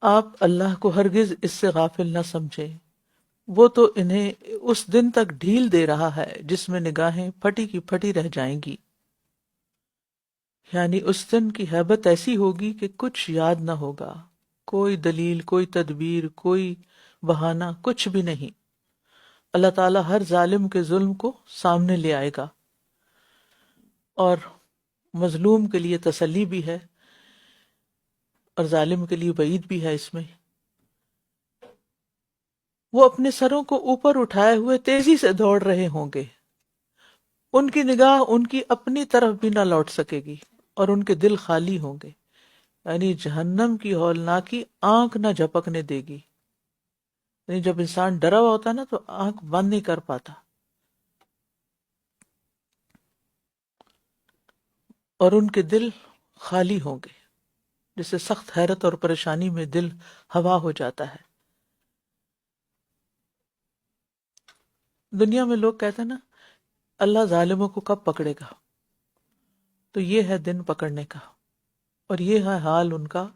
[SPEAKER 1] آپ اللہ کو ہرگز اس سے غافل نہ سمجھیں، وہ تو انہیں اس دن تک ڈھیل دے رہا ہے جس میں نگاہیں پھٹی کی پھٹی رہ جائیں گی، یعنی اس دن کی ہیبت ایسی ہوگی کہ کچھ یاد نہ ہوگا، کوئی دلیل، کوئی تدبیر، کوئی بہانہ، کچھ بھی نہیں۔ اللہ تعالیٰ ہر ظالم کے ظلم کو سامنے لے آئے گا، اور مظلوم کے لیے تسلی بھی ہے اور ظالم کے لیے وعید بھی ہے اس میں۔ وہ اپنے سروں کو اوپر اٹھائے ہوئے تیزی سے دوڑ رہے ہوں گے، ان کی نگاہ ان کی اپنی طرف بھی نہ لوٹ سکے گی، اور ان کے دل خالی ہوں گے، یعنی جہنم کی ہولناکی آنکھ نہ جھپکنے دے گی۔ یعنی جب انسان ڈرا ہوا ہوتا ہے نا تو آنکھ بند نہیں کر پاتا، اور ان کے دل خالی ہوں گے، جسے سخت حیرت اور پریشانی میں دل ہوا ہو جاتا ہے۔ دنیا میں لوگ کہتے ہیں نا اللہ ظالموں کو کب پکڑے گا، تو یہ ہے دن پکڑنے کا، اور یہ ہے حال ان کا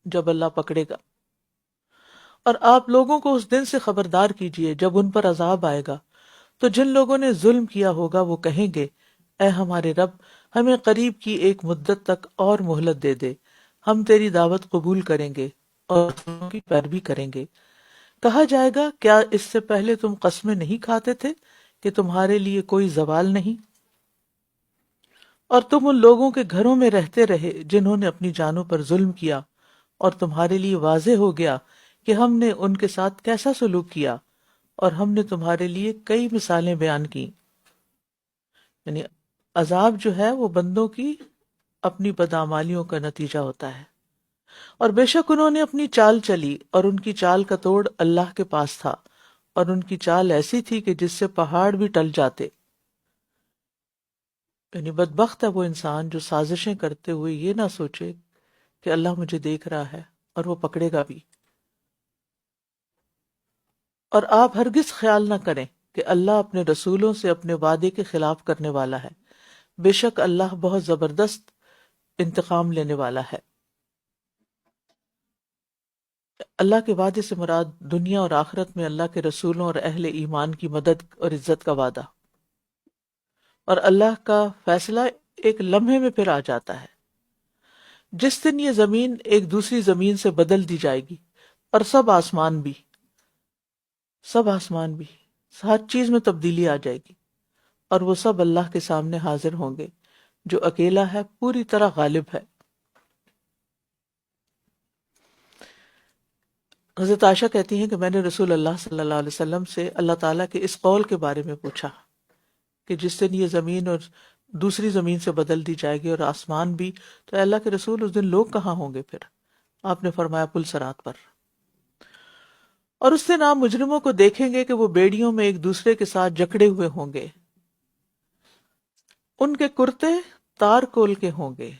[SPEAKER 1] جب اللہ پکڑے گا۔ اور آپ لوگوں کو اس دن سے خبردار کیجئے جب ان پر عذاب آئے گا، تو جن لوگوں نے ظلم کیا ہوگا وہ کہیں گے، اے ہمارے رب ہمیں قریب کی ایک مدت تک اور مہلت دے دے، ہم تیری دعوت قبول کریں گے اور رسولوں کی پیروی کریں گے۔ کہا جائے گا کیا اس سے پہلے تم قسمیں نہیں کھاتے تھے کہ تمہارے لیے کوئی زوال نہیں، اور تم ان لوگوں کے گھروں میں رہتے رہے جنہوں نے اپنی جانوں پر ظلم کیا، اور تمہارے لیے واضح ہو گیا کہ ہم نے ان کے ساتھ کیسا سلوک کیا، اور ہم نے تمہارے لیے کئی مثالیں بیان کی۔ یعنی عذاب جو ہے وہ بندوں کی اپنی بدعمالیوں کا نتیجہ ہوتا ہے، اور بے شک انہوں نے اپنی چال چلی، اور ان کی چال کا توڑ اللہ کے پاس تھا، اور ان کی چال ایسی تھی کہ جس سے پہاڑ بھی ٹل جاتے۔ یعنی بدبخت ہے وہ انسان جو سازشیں کرتے ہوئے یہ نہ سوچے کہ اللہ مجھے دیکھ رہا ہے اور وہ پکڑے گا بھی۔ اور آپ ہرگز خیال نہ کریں کہ اللہ اپنے رسولوں سے اپنے وعدے کے خلاف کرنے والا ہے، بے شک اللہ بہت زبردست انتقام لینے والا ہے۔ اللہ کے وعدے سے مراد دنیا اور آخرت میں اللہ کے رسولوں اور اہل ایمان کی مدد اور عزت کا وعدہ، اور اللہ کا فیصلہ ایک لمحے میں پھر آ جاتا ہے۔ جس دن یہ زمین ایک دوسری زمین سے بدل دی جائے گی، اور سب آسمان بھی، ہر چیز میں تبدیلی آ جائے گی، اور وہ سب اللہ کے سامنے حاضر ہوں گے جو اکیلا ہے، پوری طرح غالب ہے۔ حضرت عائشہ کہتی ہیں کہ میں نے رسول اللہ صلی اللہ علیہ وسلم سے اللہ تعالیٰ کے اس قول کے بارے میں پوچھا کہ جس دن یہ زمین اور دوسری زمین سے بدل دی جائے گی اور آسمان بھی، تو اے اللہ کے رسول اس دن لوگ کہاں ہوں گے پھر؟ آپ نے فرمایا پل صراط پر۔ اور اس دن آپ مجرموں کو دیکھیں گے کہ وہ بیڑیوں میں ایک دوسرے کے ساتھ جکڑے ہوئے ہوں گے، ان کے کرتے تار کول کے ہوں گے،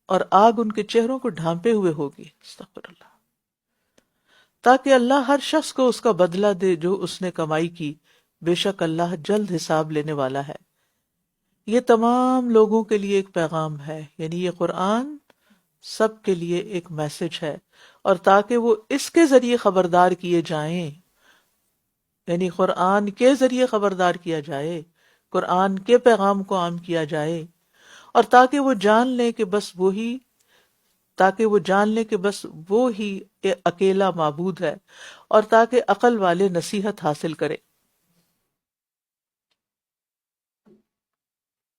[SPEAKER 1] اور آگ ان کے چہروں کو ڈھانپے ہوئے ہوگی، استغفر اللہ، تاکہ اللہ ہر شخص کو اس کا بدلہ دے جو اس نے کمائی کی، بے شک اللہ جلد حساب لینے والا ہے۔ یہ تمام لوگوں کے لیے ایک پیغام ہے، یعنی یہ قرآن سب کے لیے ایک میسج ہے، اور تاکہ وہ اس کے ذریعے خبردار کیے جائیں، یعنی قرآن کے ذریعے خبردار کیا جائے، قرآن کے پیغام کو عام کیا جائے، اور تاکہ وہ جان لیں کہ بس وہی اکیلا معبود ہے، اور تاکہ عقل والے نصیحت حاصل کرے۔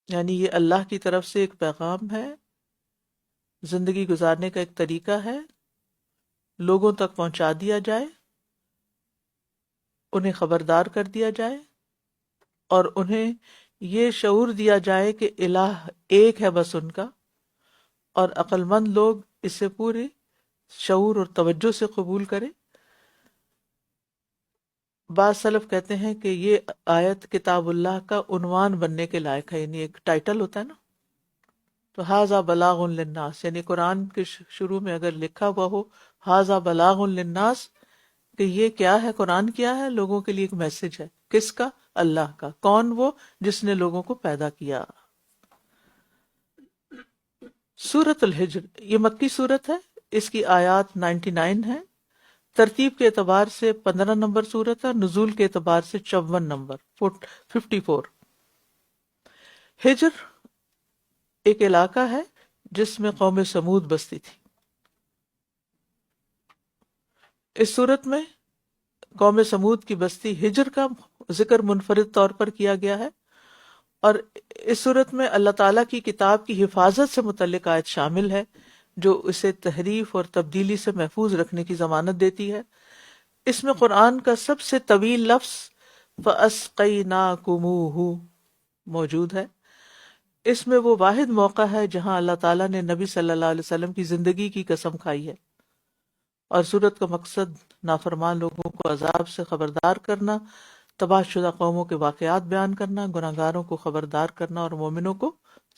[SPEAKER 1] یعنی یہ اللہ کی طرف سے ایک پیغام ہے، زندگی گزارنے کا ایک طریقہ ہے، لوگوں تک پہنچا دیا جائے، انہیں خبردار کر دیا جائے، اور انہیں یہ شعور دیا جائے کہ الہ ایک ہے بس ان کا، اور عقل مند لوگ اسے پورے شعور اور توجہ سے قبول کریں۔ بعض سلف کہتے ہیں کہ یہ آیت کتاب اللہ کا عنوان بننے کے لائق ہے، یعنی ایک ٹائٹل ہوتا ہے نا، تو ھذا بلاغ للناس، یعنی قرآن کے شروع میں اگر لکھا ہوا ہو ھذا بلاغ للناس، کہ یہ کیا ہے، قرآن کیا ہے، لوگوں کے لیے ایک میسج ہے، کس کا؟ اللہ کا۔ کون؟ وہ جس نے لوگوں کو پیدا کیا۔ سورۃ الحجر یہ مکی سورت ہے، اس کی آیات 99 ہیں، ترتیب کے اعتبار سے 15 نمبر سورت ہے، نزول کے اعتبار سے 54 نمبر 54۔ ہجر ایک علاقہ ہے جس میں قوم سمود بستی تھی۔ اس صورت میں قوم سمود کی بستی ہجر کا ذکر منفرد طور پر کیا گیا ہے، اور اس صورت میں اللہ تعالیٰ کی کتاب کی حفاظت سے متعلق آیت شامل ہے جو اسے تحریف اور تبدیلی سے محفوظ رکھنے کی ضمانت دیتی ہے۔ اس میں قرآن کا سب سے طویل لفظ فَأَسْقَيْنَاكُمُوهُ موجود ہے۔ اس میں وہ واحد موقع ہے جہاں اللہ تعالیٰ نے نبی صلی اللہ علیہ وسلم کی زندگی کی قسم کھائی ہے، اور سورت کا مقصد نافرمان لوگوں کو عذاب سے خبردار کرنا، تباہ شدہ قوموں کے واقعات بیان کرنا، گناہگاروں کو خبردار کرنا، اور مومنوں کو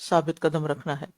[SPEAKER 1] ثابت قدم رکھنا ہے۔